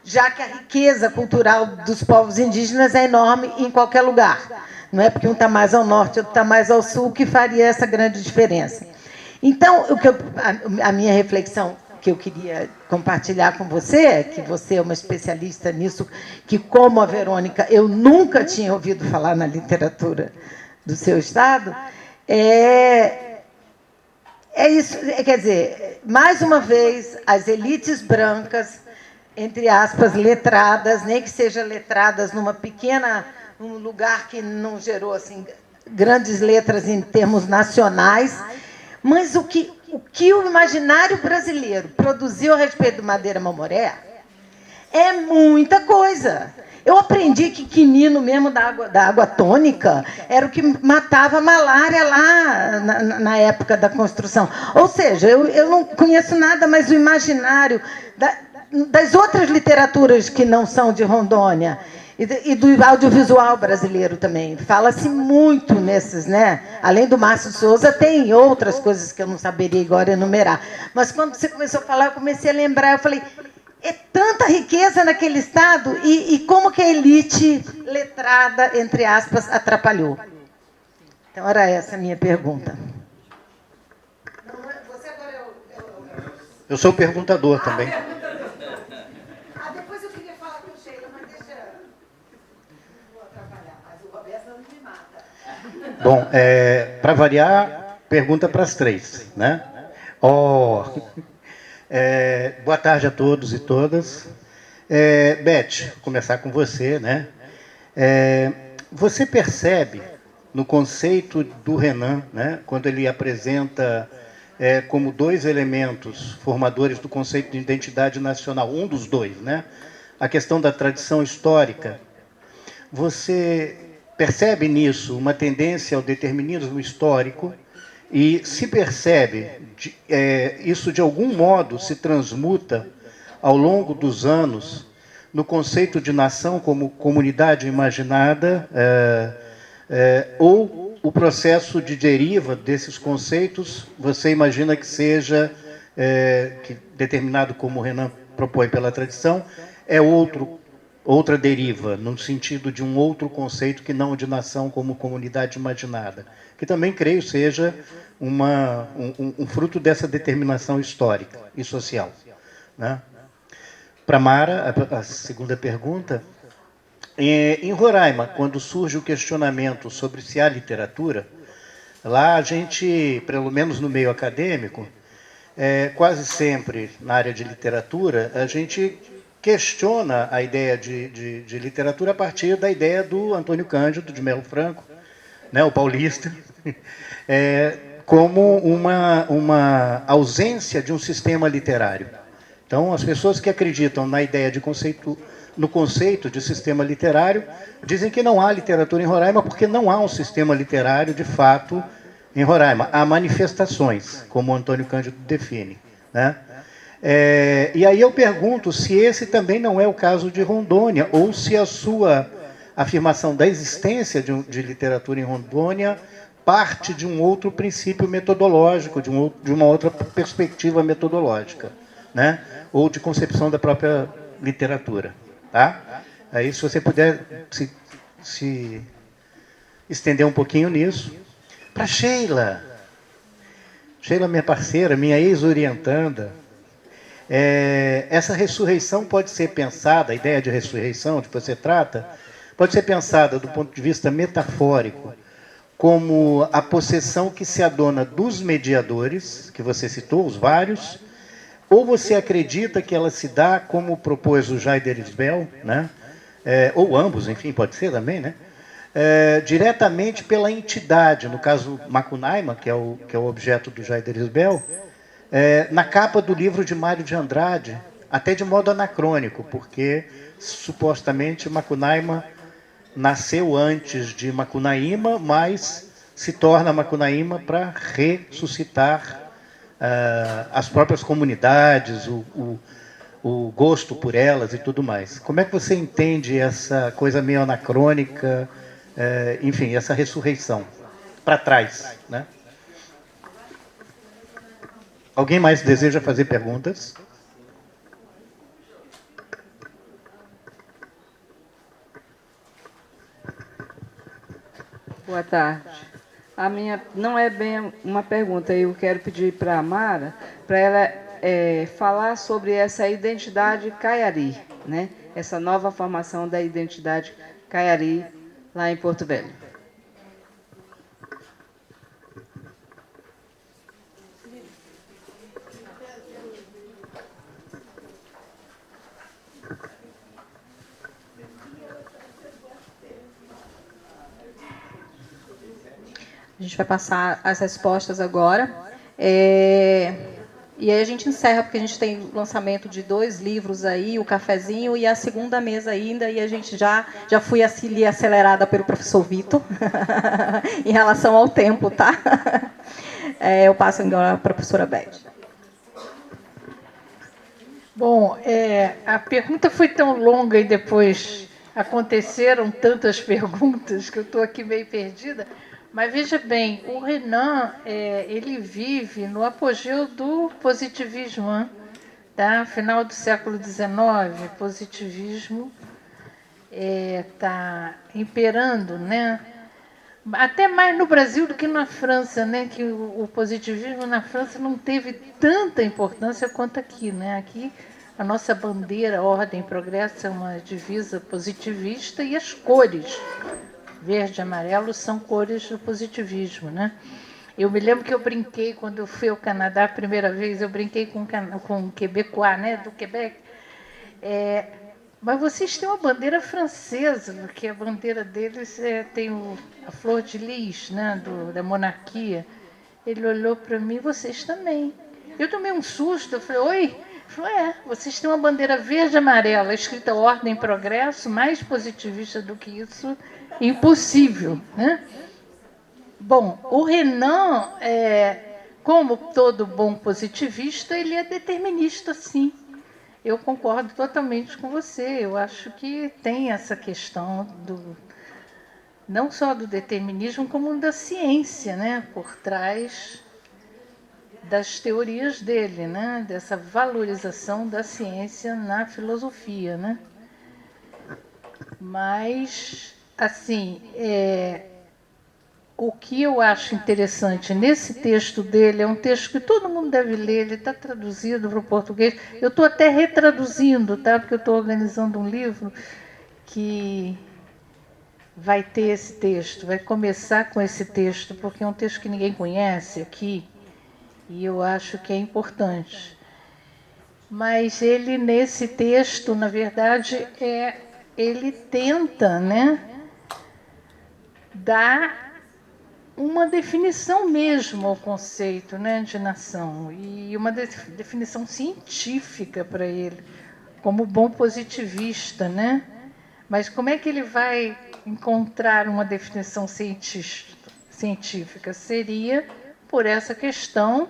já que a riqueza cultural dos povos indígenas é enorme em qualquer lugar. Não é porque um está mais ao norte, outro está mais ao sul, que faria essa grande diferença. Então, a minha reflexão que eu queria compartilhar com você, que você é uma especialista nisso, que, como a Verônica, eu nunca tinha ouvido falar na literatura do seu estado, é isso, quer dizer, mais uma vez, as elites brancas, entre aspas, letradas, nem que seja letradas num lugar que não gerou assim, grandes letras em termos nacionais, mas o que o imaginário brasileiro produziu a respeito do Madeira Mamoré é muita coisa. Eu aprendi que quinino mesmo da água tônica era o que matava a malária lá na época da construção. Ou seja, eu não conheço nada, mas o imaginário das outras literaturas que não são de Rondônia e do audiovisual brasileiro também. Fala-se muito nesses, né? Além do Márcio Souza, tem outras coisas que eu não saberia agora enumerar. Mas quando você começou a falar, eu comecei a lembrar, eu falei, é tanta riqueza naquele estado, e como que a elite letrada, entre aspas, atrapalhou? Então, era essa a minha pergunta. Você agora Eu sou perguntador também. depois eu queria falar com o Sheila, mas deixa. Não vou atrapalhar, mas o Roberto não me mata. Bom, para variar, pergunta para as três, né? Boa tarde a todos e todas. Beth, vou começar com você, né? Você percebe no conceito do Renan, né, quando ele apresenta como dois elementos formadores do conceito de identidade nacional, um dos dois, né, a questão da tradição histórica, você percebe nisso uma tendência ao determinismo histórico e se percebe, isso de algum modo se transmuta ao longo dos anos no conceito de nação como comunidade imaginada, ou o processo de deriva desses conceitos, você imagina que seja, que determinado como o Renan propõe pela tradição, é outra deriva, no sentido de um outro conceito que não de nação como comunidade imaginada, que também creio seja um fruto dessa determinação histórica e social, né? Para Mara, a segunda pergunta. Em Roraima, quando surge o questionamento sobre se há literatura, lá a gente, pelo menos no meio acadêmico, quase sempre na área de literatura, a gente questiona a ideia de literatura a partir da ideia do Antônio Cândido de Melo Franco, né, o paulista, como uma ausência de um sistema literário. Então, as pessoas que acreditam na ideia no conceito de sistema literário dizem que não há literatura em Roraima porque não há um sistema literário, de fato, em Roraima. Há manifestações, como o Antônio Cândido define, né? E aí eu pergunto se esse também não é o caso de Rondônia, ou se a sua afirmação da existência de literatura em Rondônia parte de um outro princípio metodológico, de uma outra perspectiva metodológica, né? Ou de concepção da própria literatura. Tá? Aí, se você puder se estender um pouquinho nisso. Para Sheila, minha parceira, minha ex-orientanda, essa ressurreição pode ser pensada, a ideia de ressurreição de que você trata, pode ser pensada do ponto de vista metafórico, como a possessão que se adona dos mediadores, que você citou, os vários, ou você acredita que ela se dá, como propôs o Jaider Isbel, né? Ou ambos, enfim, pode ser também, né? Diretamente pela entidade, no caso Macunaíma, que é o objeto do Jaider Isbel, na capa do livro de Mário de Andrade, até de modo anacrônico, porque supostamente Macunaíma nasceu antes de Macunaíma, mas se torna Macunaíma para ressuscitar as próprias comunidades, o gosto por elas e tudo mais. Como é que você entende essa coisa meio anacrônica, enfim, essa ressurreição para trás, né? Alguém mais deseja fazer perguntas? Boa tarde. A minha não é bem uma pergunta, eu quero pedir para a Mara, para ela falar sobre essa identidade caiari, né? Essa nova formação da identidade caiari lá em Porto Velho. A gente vai passar as respostas agora. E aí a gente encerra, porque a gente tem o lançamento de 2 livros aí, o cafezinho e a segunda mesa ainda, e a gente já fui ali acelerada pelo professor Vitor em relação ao tempo, tá? Eu passo agora para a professora Beth. Bom, a pergunta foi tão longa e depois aconteceram tantas perguntas que eu estou aqui meio perdida. Mas veja bem, o Renan ele vive no apogeu do positivismo, tá? Final do século XIX, positivismo está imperando, né? Até mais no Brasil do que na França, né? Que o positivismo na França não teve tanta importância quanto aqui, né? Aqui a nossa bandeira, ordem e progresso, é uma divisa positivista e as cores verde e amarelo são cores do positivismo, né? Eu me lembro que eu brinquei, quando eu fui ao Canadá a primeira vez, eu brinquei com quebecois, né, do Quebec. Mas vocês têm uma bandeira francesa, porque a bandeira deles tem a flor de lis, né, da monarquia. Ele olhou para mim, vocês também. Eu tomei um susto, eu falei, oi? Ele falou, vocês têm uma bandeira verde e amarela, escrita Ordem e Progresso, mais positivista do que isso, impossível, né? Bom, o Renan, como todo bom positivista, ele é determinista, sim. Eu concordo totalmente com você. Eu acho que tem essa questão não só do determinismo, como da ciência, né? Por trás das teorias dele, né? Dessa valorização da ciência na filosofia, né? Mas, assim, o que eu acho interessante nesse texto dele é um texto que todo mundo deve ler, ele está traduzido para o português. Eu estou até retraduzindo, tá? Porque eu estou organizando um livro que vai ter esse texto, vai começar com esse texto, porque é um texto que ninguém conhece aqui, e eu acho que é importante. Mas ele, nesse texto, na verdade, ele tenta, né, dar uma definição mesmo ao conceito, né, de nação, e uma definição científica para ele, como bom positivista, né? Mas como é que ele vai encontrar uma definição científica? Seria por essa questão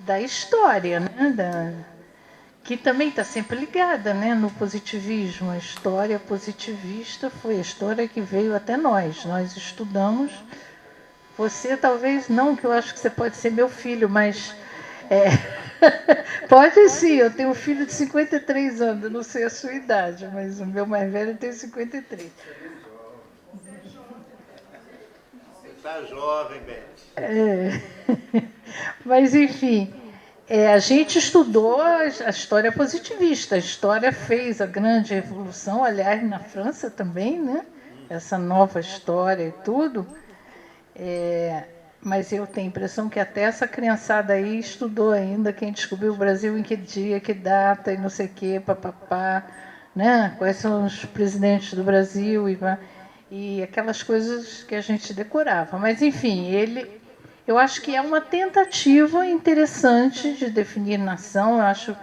da história, né? Que também está sempre ligada, né, no positivismo. A história positivista foi a história que veio até nós. Nós estudamos. Você talvez não, que eu acho que você pode ser meu filho, mas pode sim, eu tenho um filho de 53 anos, não sei a sua idade, mas o meu mais velho tem 53. Você está jovem, Beth. Mas, enfim, a gente estudou a história positivista. A história fez a grande revolução, aliás, na França também, né? Essa nova história e tudo. Mas eu tenho a impressão que até essa criançada aí estudou ainda quem descobriu o Brasil, em que dia, que data, e não sei o quê, papapá, né? Quais são os presidentes do Brasil e aquelas coisas que a gente decorava. Mas, enfim, eu acho que é uma tentativa interessante de definir nação. Eu acho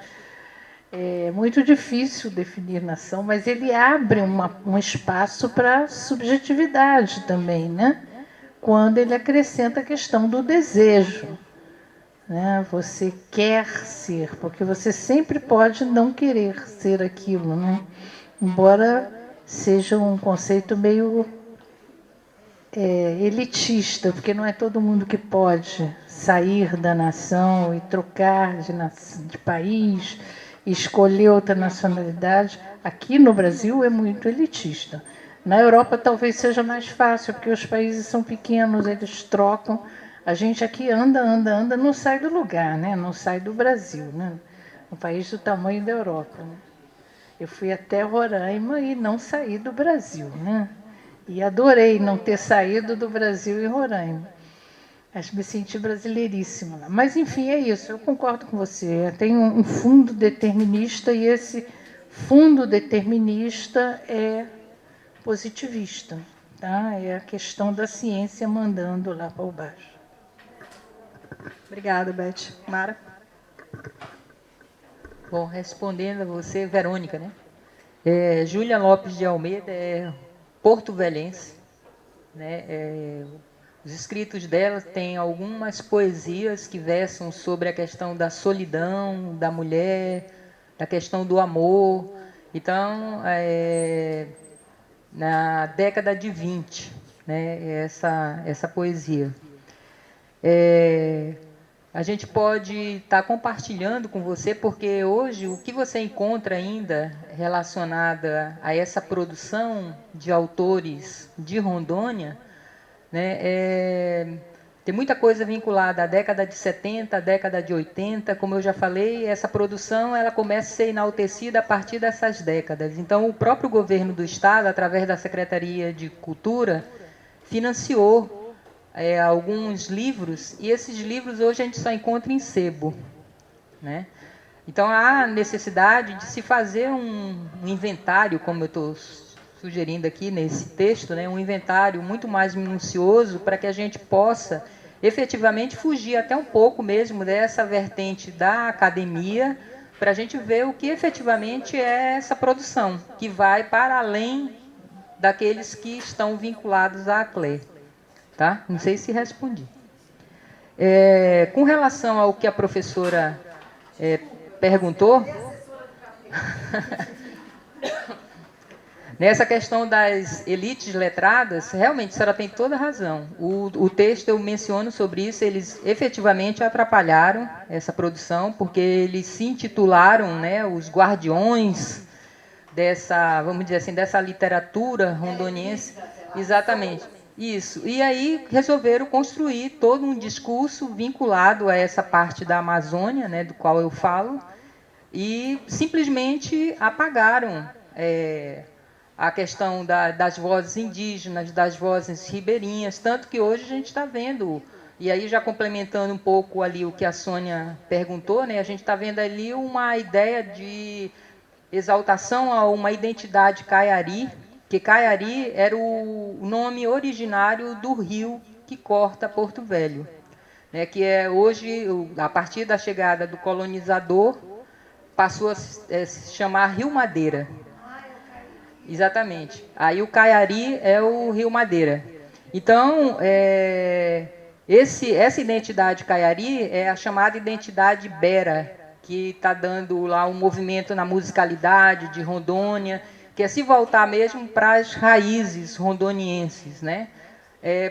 muito difícil definir nação, mas ele abre um espaço para subjetividade também, né? Quando ele acrescenta a questão do desejo. né? Você quer ser, porque você sempre pode não querer ser aquilo, né? Embora seja um conceito meio elitista, porque não é todo mundo que pode sair da nação e trocar de país, escolher outra nacionalidade. Aqui no Brasil é muito elitista. Na Europa talvez seja mais fácil, porque os países são pequenos, eles trocam. A gente aqui anda, não sai do lugar, né? Não sai do Brasil, né? Um país do tamanho da Europa, né? Eu fui até Roraima e não saí do Brasil, né? E adorei não ter saído do Brasil em Roraima. Acho que me senti brasileiríssima lá. Mas, enfim, é isso. Eu concordo com você. Tem um fundo determinista e esse fundo determinista é positivista. Tá? É a questão da ciência mandando lá para baixo. Obrigada, Beth. Mara? Bom, respondendo a você, Verônica, né? Júlia Lopes de Almeida é porto-velhense, né? Os escritos dela têm algumas poesias que versam sobre a questão da solidão, da mulher, da questão do amor. Então, na década de 20, né? Essa poesia. A gente pode estar compartilhando com você, porque hoje o que você encontra ainda relacionada a essa produção de autores de Rondônia, né, tem muita coisa vinculada à década de 70, à década de 80. Como eu já falei, essa produção ela começa a ser enaltecida a partir dessas décadas. Então, o próprio governo do Estado, através da Secretaria de Cultura, financiou alguns livros, e esses livros hoje a gente só encontra em sebo, né? Então há necessidade de se fazer um inventário, como eu estou sugerindo aqui nesse texto, né? Um inventário muito mais minucioso para que a gente possa efetivamente fugir até um pouco mesmo dessa vertente da academia, para a gente ver o que efetivamente é essa produção, que vai para além daqueles que estão vinculados à CLE. Tá? Não sei se respondi. Com relação ao que a professora perguntou, nessa questão das elites letradas, realmente a senhora tem toda a razão. O texto eu menciono sobre isso, eles efetivamente atrapalharam essa produção, porque eles se intitularam, né, os guardiões dessa, vamos dizer assim, dessa literatura rondoniense. Exatamente. Isso. E aí resolveram construir todo um discurso vinculado a essa parte da Amazônia, né, do qual eu falo, e simplesmente apagaram a questão das vozes indígenas, das vozes ribeirinhas, tanto que hoje a gente está vendo, e aí já complementando um pouco ali o que a Sônia perguntou, né, a gente está vendo ali uma ideia de exaltação a uma identidade caiari, que Caiari era o nome originário do rio que corta Porto Velho, né, que hoje, a partir da chegada do colonizador, passou a se chamar Rio Madeira. Exatamente. Aí o Caiari é o Rio Madeira. Então, essa identidade Caiari é a chamada identidade Bera, que está dando lá um movimento na musicalidade de Rondônia, que é se voltar mesmo para as raízes rondonienses, né?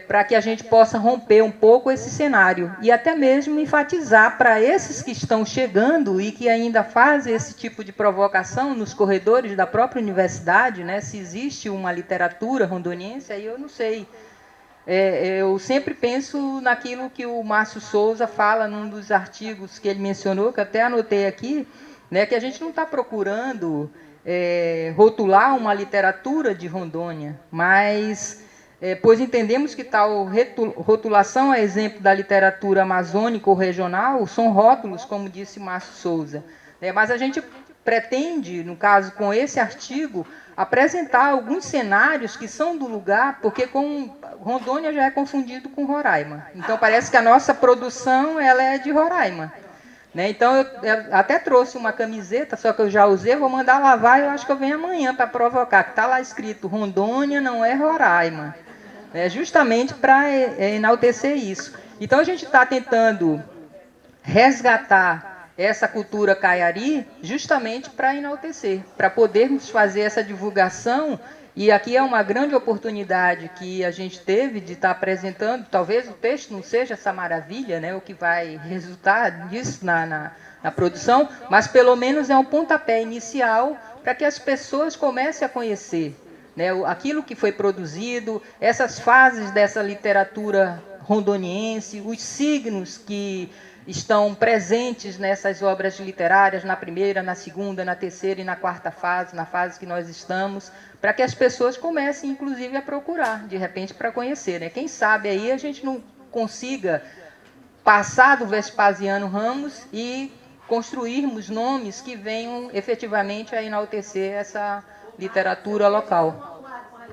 Para que a gente possa romper um pouco esse cenário e até mesmo enfatizar para esses que estão chegando e que ainda fazem esse tipo de provocação nos corredores da própria universidade, né? Se existe uma literatura rondoniense, aí eu não sei. Eu sempre penso naquilo que o Márcio Souza fala num dos artigos que ele mencionou, que eu até anotei aqui, né? Que a gente não está procurando rotular uma literatura de Rondônia, mas pois entendemos que tal rotulação, a exemplo da literatura amazônica ou regional, são rótulos, como disse Márcio Souza. Mas a gente pretende, no caso, com esse artigo, apresentar alguns cenários que são do lugar, porque Rondônia já é confundido com Roraima. Então, parece que a nossa produção ela é de Roraima. Então, eu até trouxe uma camiseta, só que eu já usei, vou mandar lavar, eu acho que eu venho amanhã para provocar, que está lá escrito, Rondônia não é Roraima. Justamente para enaltecer isso. Então, a gente está tentando resgatar essa cultura caiari justamente para enaltecer, para podermos fazer essa divulgação. E aqui é uma grande oportunidade que a gente teve de estar apresentando. Talvez o texto não seja essa maravilha, né, o que vai resultar disso na produção, mas pelo menos é um pontapé inicial para que as pessoas comecem a conhecer, né, aquilo que foi produzido, essas fases dessa literatura rondoniense, os signos que estão presentes nessas obras literárias, na primeira, na segunda, na terceira e na quarta fase, na fase que nós estamos, para que as pessoas comecem, inclusive, a procurar, de repente, para conhecer, né? Quem sabe aí a gente não consiga passar do Vespasiano Ramos e construirmos nomes que venham efetivamente a enaltecer essa literatura local. Uma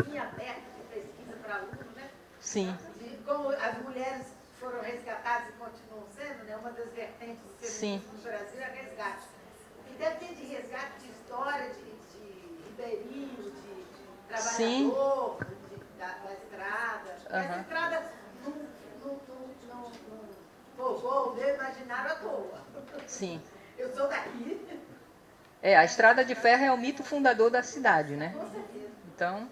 linha aberta de pesquisa para aluno, né? Sim. Como as mulheres foram resgatadas e continuam sendo, né? Uma das vertentes do feminismo no Brasil é resgate. E deve ter de resgate de história, de ribeirinho, de trabalhador, da estrada. Essa estrada não povoou o meu imaginário à toa. Sim. Eu sou daqui. A Estrada de Ferro é o mito fundador da cidade, né? Com certeza. Então,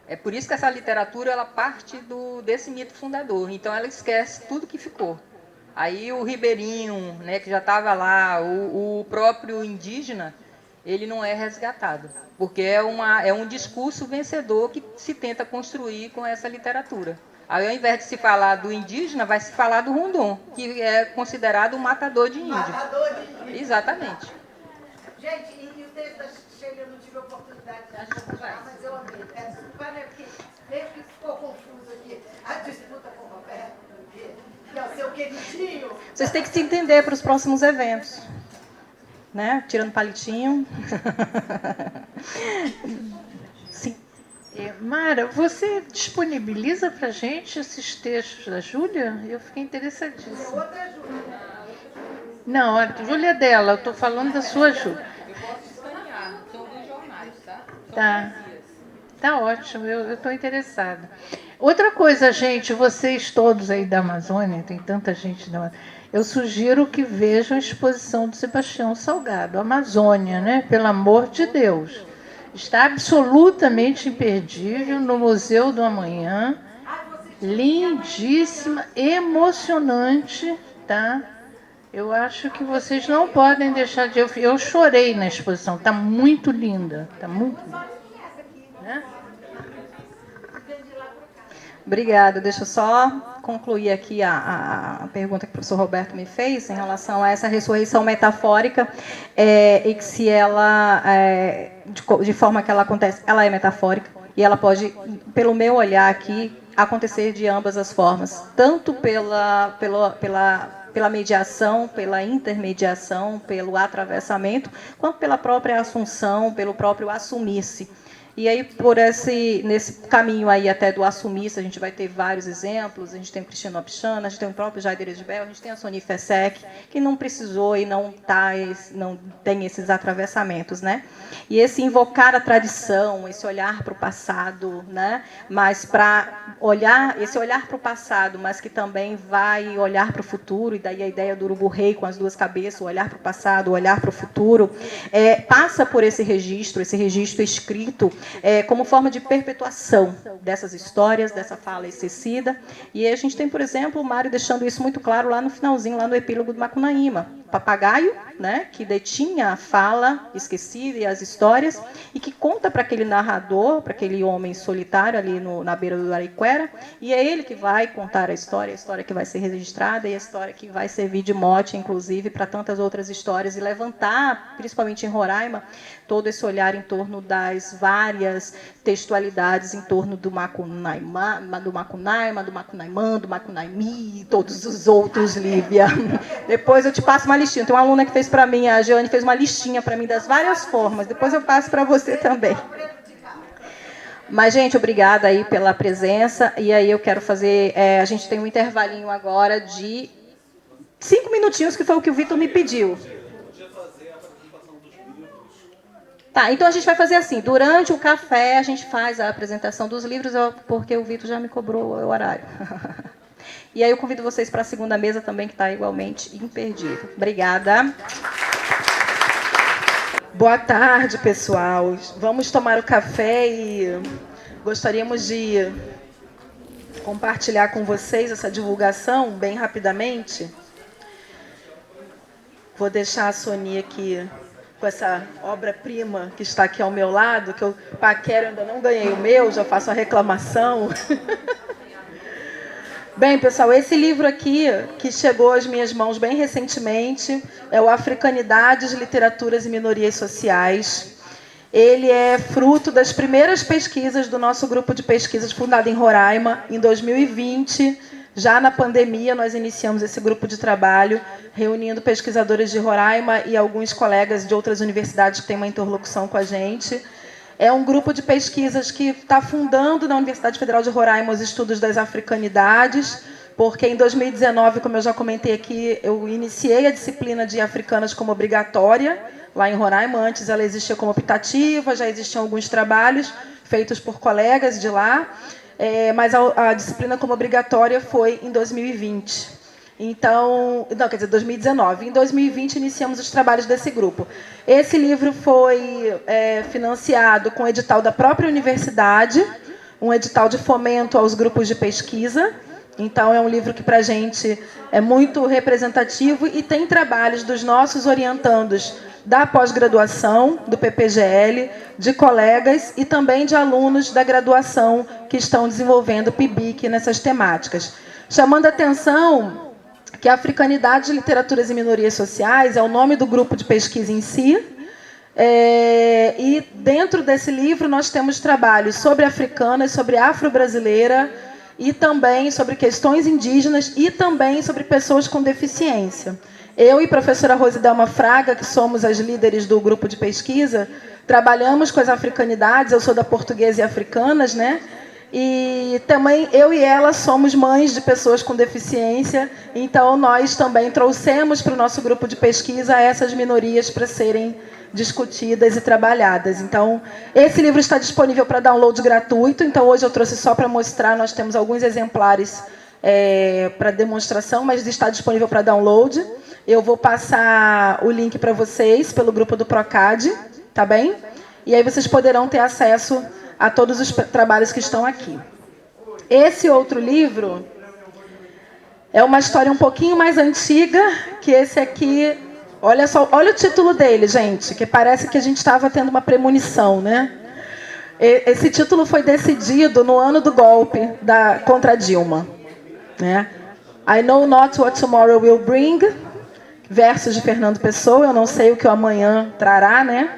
é por isso que essa literatura ela parte desse mito fundador. Então, ela esquece tudo que ficou. Aí o ribeirinho, né, que já estava lá, o próprio indígena, ele não é resgatado, porque é um discurso vencedor que se tenta construir com essa literatura. Aí, ao invés de se falar do indígena, vai se falar do Rondon, que é considerado um matador de índio. Matador de índio. Exatamente. Gente, e o texto da Sheila eu não tive a oportunidade de acompanhar, mas eu amei. Desculpa, né, porque meio que ficou confuso aqui a disputa com o Roberto, que é o seu queridinho. Vocês têm que se entender para os próximos eventos. Né? Tirando palitinho. Sim. Mara, você disponibiliza para a gente esses textos da Júlia? Eu fiquei interessadíssima. Outra Júlia. Não, a Júlia é dela, eu estou falando da sua Júlia. Eu posso escanear, são dos jornais, tá? Tá. Tá ótimo, eu estou interessada. Outra coisa, gente, vocês todos aí da Amazônia, tem tanta gente da Amazônia, eu sugiro que vejam a exposição do Sebastião Salgado, Amazônia, né? Pelo amor de Deus. Está absolutamente imperdível no Museu do Amanhã. Lindíssima, emocionante, tá? Eu acho que vocês não podem deixar de... Eu chorei na exposição, está muito linda, está muito linda. Né? Obrigada. Deixa eu só concluir aqui a pergunta que o professor Roberto me fez em relação a essa ressurreição metafórica e que se ela, de forma que ela acontece, ela é metafórica e ela pode, pelo meu olhar aqui, acontecer de ambas as formas, tanto pela mediação, pela intermediação, pelo atravessamento, quanto pela própria assunção, pelo próprio assumir-se. E aí, nesse caminho aí até do assumir-se, a gente vai ter vários exemplos. A gente tem o Cristiano Apchana, a gente tem o próprio Jair Eresbel, a gente tem a Soni Fesek, que não precisou e não tem esses atravessamentos, né? E esse invocar a tradição, esse olhar para o passado, né? Mas para esse olhar para o passado, mas que também vai olhar para o futuro, e daí a ideia do urubu-rei com as duas cabeças, o olhar para o passado, o olhar para o futuro, passa por esse registro escrito, como forma de perpetuação dessas histórias, dessa fala esquecida. E a gente tem, por exemplo, o Mário deixando isso muito claro lá no finalzinho, lá no epílogo do Macunaíma. Papagaio, né, que detinha a fala esquecida e as histórias, e que conta para aquele narrador, para aquele homem solitário ali na beira do Ariquera, e é ele que vai contar a história que vai ser registrada e a história que vai servir de mote, inclusive, para tantas outras histórias, e levantar, principalmente em Roraima, todo esse olhar em torno das várias textualidades em torno do Macunaíma, do Macunaimã, do Macunaimi e todos os outros, Lívia. Depois eu te passo uma listinha. Tem uma aluna que fez para mim, a Jeane fez uma listinha para mim das várias formas. Depois eu passo para você também. Mas, gente, obrigada aí pela presença. E aí eu quero fazer... a gente tem um intervalinho agora de 5 minutinhos, que foi o que o Vitor me pediu. Tá, então a gente vai fazer assim, durante o café a gente faz a apresentação dos livros, porque o Vitor já me cobrou o horário. E aí eu convido vocês para a segunda mesa também, que está igualmente imperdível. Obrigada. Boa tarde, pessoal. Vamos tomar o café e gostaríamos de compartilhar com vocês essa divulgação bem rapidamente. Vou deixar a Sonia aqui com essa obra-prima que está aqui ao meu lado, que eu paquero, ainda não ganhei o meu, já faço a reclamação. Bem, pessoal, esse livro aqui, que chegou às minhas mãos bem recentemente, é o Africanidades, Literaturas e Minorias Sociais. Ele é fruto das primeiras pesquisas do nosso grupo de pesquisas fundado em Roraima, em 2020. Já na pandemia, nós iniciamos esse grupo de trabalho, reunindo pesquisadores de Roraima e alguns colegas de outras universidades que têm uma interlocução com a gente. É um grupo de pesquisas que está fundando na Universidade Federal de Roraima os estudos das africanidades, porque em 2019, como eu já comentei aqui, eu iniciei a disciplina de africanas como obrigatória, lá em Roraima. Antes ela existia como optativa, já existiam alguns trabalhos feitos por colegas de lá, mas a disciplina como obrigatória foi em 2020. Então, não, quer dizer, 2019. Em 2020, iniciamos os trabalhos desse grupo. Esse livro foi financiado com o edital da própria universidade, um edital de fomento aos grupos de pesquisa. Então, é um livro que, para a gente, é muito representativo e tem trabalhos dos nossos orientandos da pós-graduação, do PPGL, de colegas e também de alunos da graduação que estão desenvolvendo PIBIC nessas temáticas. Chamando a atenção que a Africanidades, Literaturas e Minorias Sociais é o nome do grupo de pesquisa em si. E dentro desse livro nós temos trabalhos sobre africanas, sobre afro-brasileira e também sobre questões indígenas e também sobre pessoas com deficiência. Eu e a professora Rosidelma Fraga, que somos as líderes do grupo de pesquisa, trabalhamos com as africanidades. Eu sou da Portuguesa e Africanas, né? E também eu e ela somos mães de pessoas com deficiência, então nós também trouxemos para o nosso grupo de pesquisa essas minorias para serem discutidas e trabalhadas. Então, esse livro está disponível para download gratuito, então hoje eu trouxe só para mostrar, nós temos alguns exemplares para demonstração, mas está disponível para download. Eu vou passar o link para vocês pelo grupo do Procad, tá bem? E aí vocês poderão ter acesso a todos os trabalhos que estão aqui. Esse outro livro é uma história um pouquinho mais antiga que esse aqui. Olha só, olha o título dele, gente, que parece que a gente estava tendo uma premonição, né? Esse título foi decidido no ano do golpe contra Dilma, né? I know not what tomorrow will bring, versos de Fernando Pessoa, eu não sei o que o amanhã trará, né?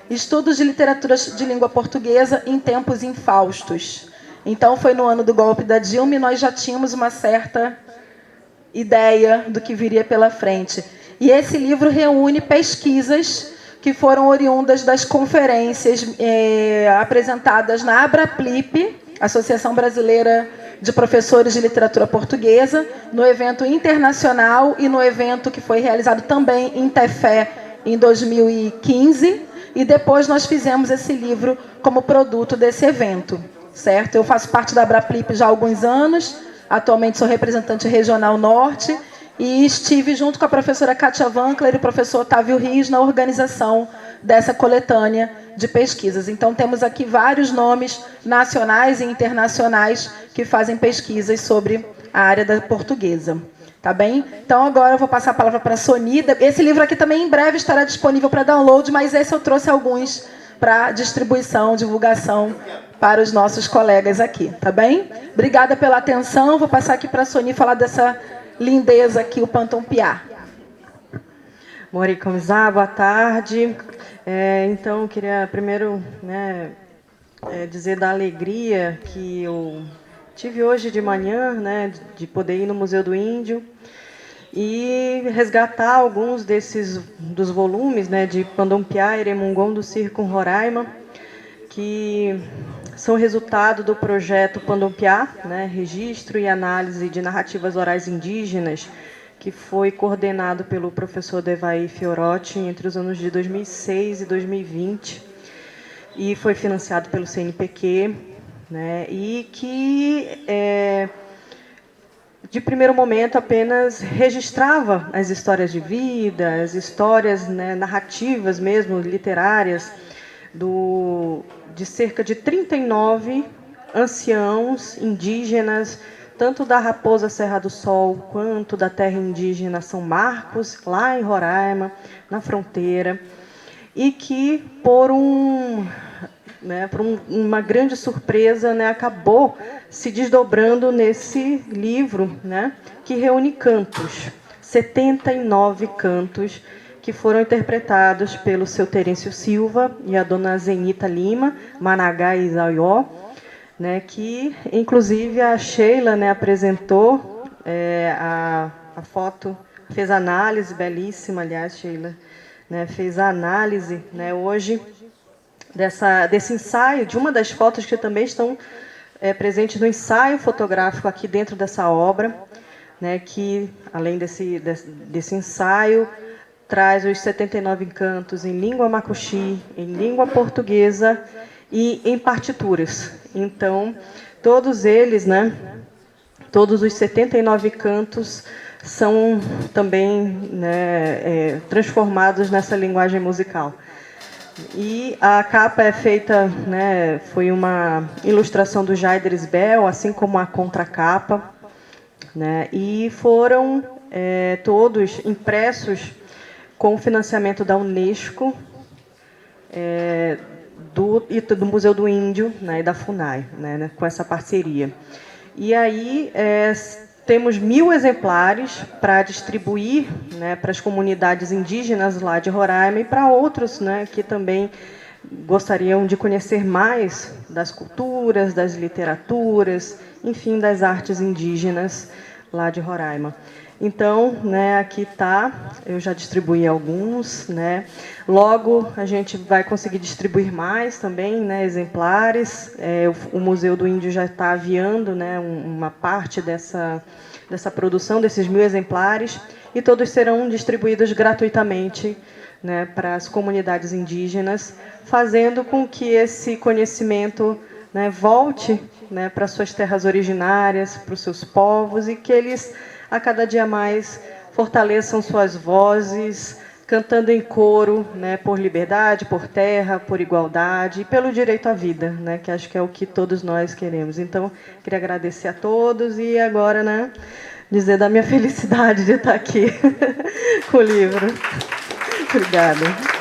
Estudos de literatura de língua portuguesa em tempos infaustos. Então, foi no ano do golpe da Dilma e nós já tínhamos uma certa ideia do que viria pela frente. E esse livro reúne pesquisas que foram oriundas das conferências apresentadas na Abraplip, Associação Brasileira de Professores de Literatura Portuguesa, no evento internacional e no evento que foi realizado também em Tefé em 2015. E depois nós fizemos esse livro como produto desse evento, certo? Eu faço parte da Abraplip já há alguns anos, atualmente sou representante regional norte, e estive junto com a professora Kátia Wankler e o professor Otávio Rios na organização dessa coletânea de pesquisas. Então, temos aqui vários nomes nacionais e internacionais que fazem pesquisas sobre a área da portuguesa. Tá bem? Então, agora eu vou passar a palavra para a Sonida. Esse livro aqui também em breve estará disponível para download, mas esse eu trouxe alguns para distribuição, divulgação para os nossos colegas aqui. Tá bem? Obrigada pela atenção. Vou passar aqui para a Soni falar dessa lindeza aqui, o Pantão Piá. Mori Kamzá, boa tarde. Então, eu queria primeiro dizer da alegria que eu tive hoje de manhã, de poder ir no Museu do Índio e resgatar alguns dos volumes, de Pandompiá e Eremungon do Circo Roraima, que são resultado do projeto Pandompiá, Registro e Análise de Narrativas Orais Indígenas, que foi coordenado pelo professor Devaí Fiorotti entre os anos de 2006 e 2020, e foi financiado pelo CNPq, e que de primeiro momento, apenas registrava as histórias de vida, as histórias, né, narrativas mesmo, literárias, de cerca de 39 anciãos indígenas, tanto da Raposa Serra do Sol, quanto da terra indígena São Marcos, lá em Roraima, na fronteira, e que, por uma grande surpresa, né, acabou se desdobrando nesse livro, né, que reúne cantos, 79 cantos, que foram interpretados pelo seu Terêncio Silva e a dona Zenita Lima, Managá e Izaió, né, que, inclusive, a Sheila, né, apresentou a foto, fez a análise, belíssima, aliás, Sheila, né, fez a análise, né, hoje, desse ensaio, de uma das fotos que também estão presentes no ensaio fotográfico aqui dentro dessa obra, né, que, além desse ensaio, traz os 79 cantos em língua macuxi, em língua portuguesa e em partituras. Então, todos eles, né, todos os 79 cantos são também, né, transformados nessa linguagem musical. E a capa é feita, né, foi uma ilustração do Jaider Isbel, assim como a contracapa, né, e foram todos impressos com o financiamento da Unesco, do Museu do Índio, né, e da FUNAI, né, com essa parceria. E aí temos 1000 exemplares para distribuir, né, para as comunidades indígenas lá de Roraima e para outros, né, que também gostariam de conhecer mais das culturas, das literaturas, enfim, das artes indígenas lá de Roraima. Então, né, aqui está, eu já distribuí alguns, né. Logo a gente vai conseguir distribuir mais também, né, exemplares. O Museu do Índio já está aviando, né, uma parte dessa produção, desses 1000 exemplares, e todos serão distribuídos gratuitamente, né, para as comunidades indígenas, fazendo com que esse conhecimento, né, volte, né, para suas terras originárias, para os seus povos, e que eles a cada dia mais fortaleçam suas vozes, cantando em coro, né, por liberdade, por terra, por igualdade e pelo direito à vida, né, que acho que é o que todos nós queremos. Então, queria agradecer a todos e agora, né, dizer da minha felicidade de estar aqui com o livro. Obrigada.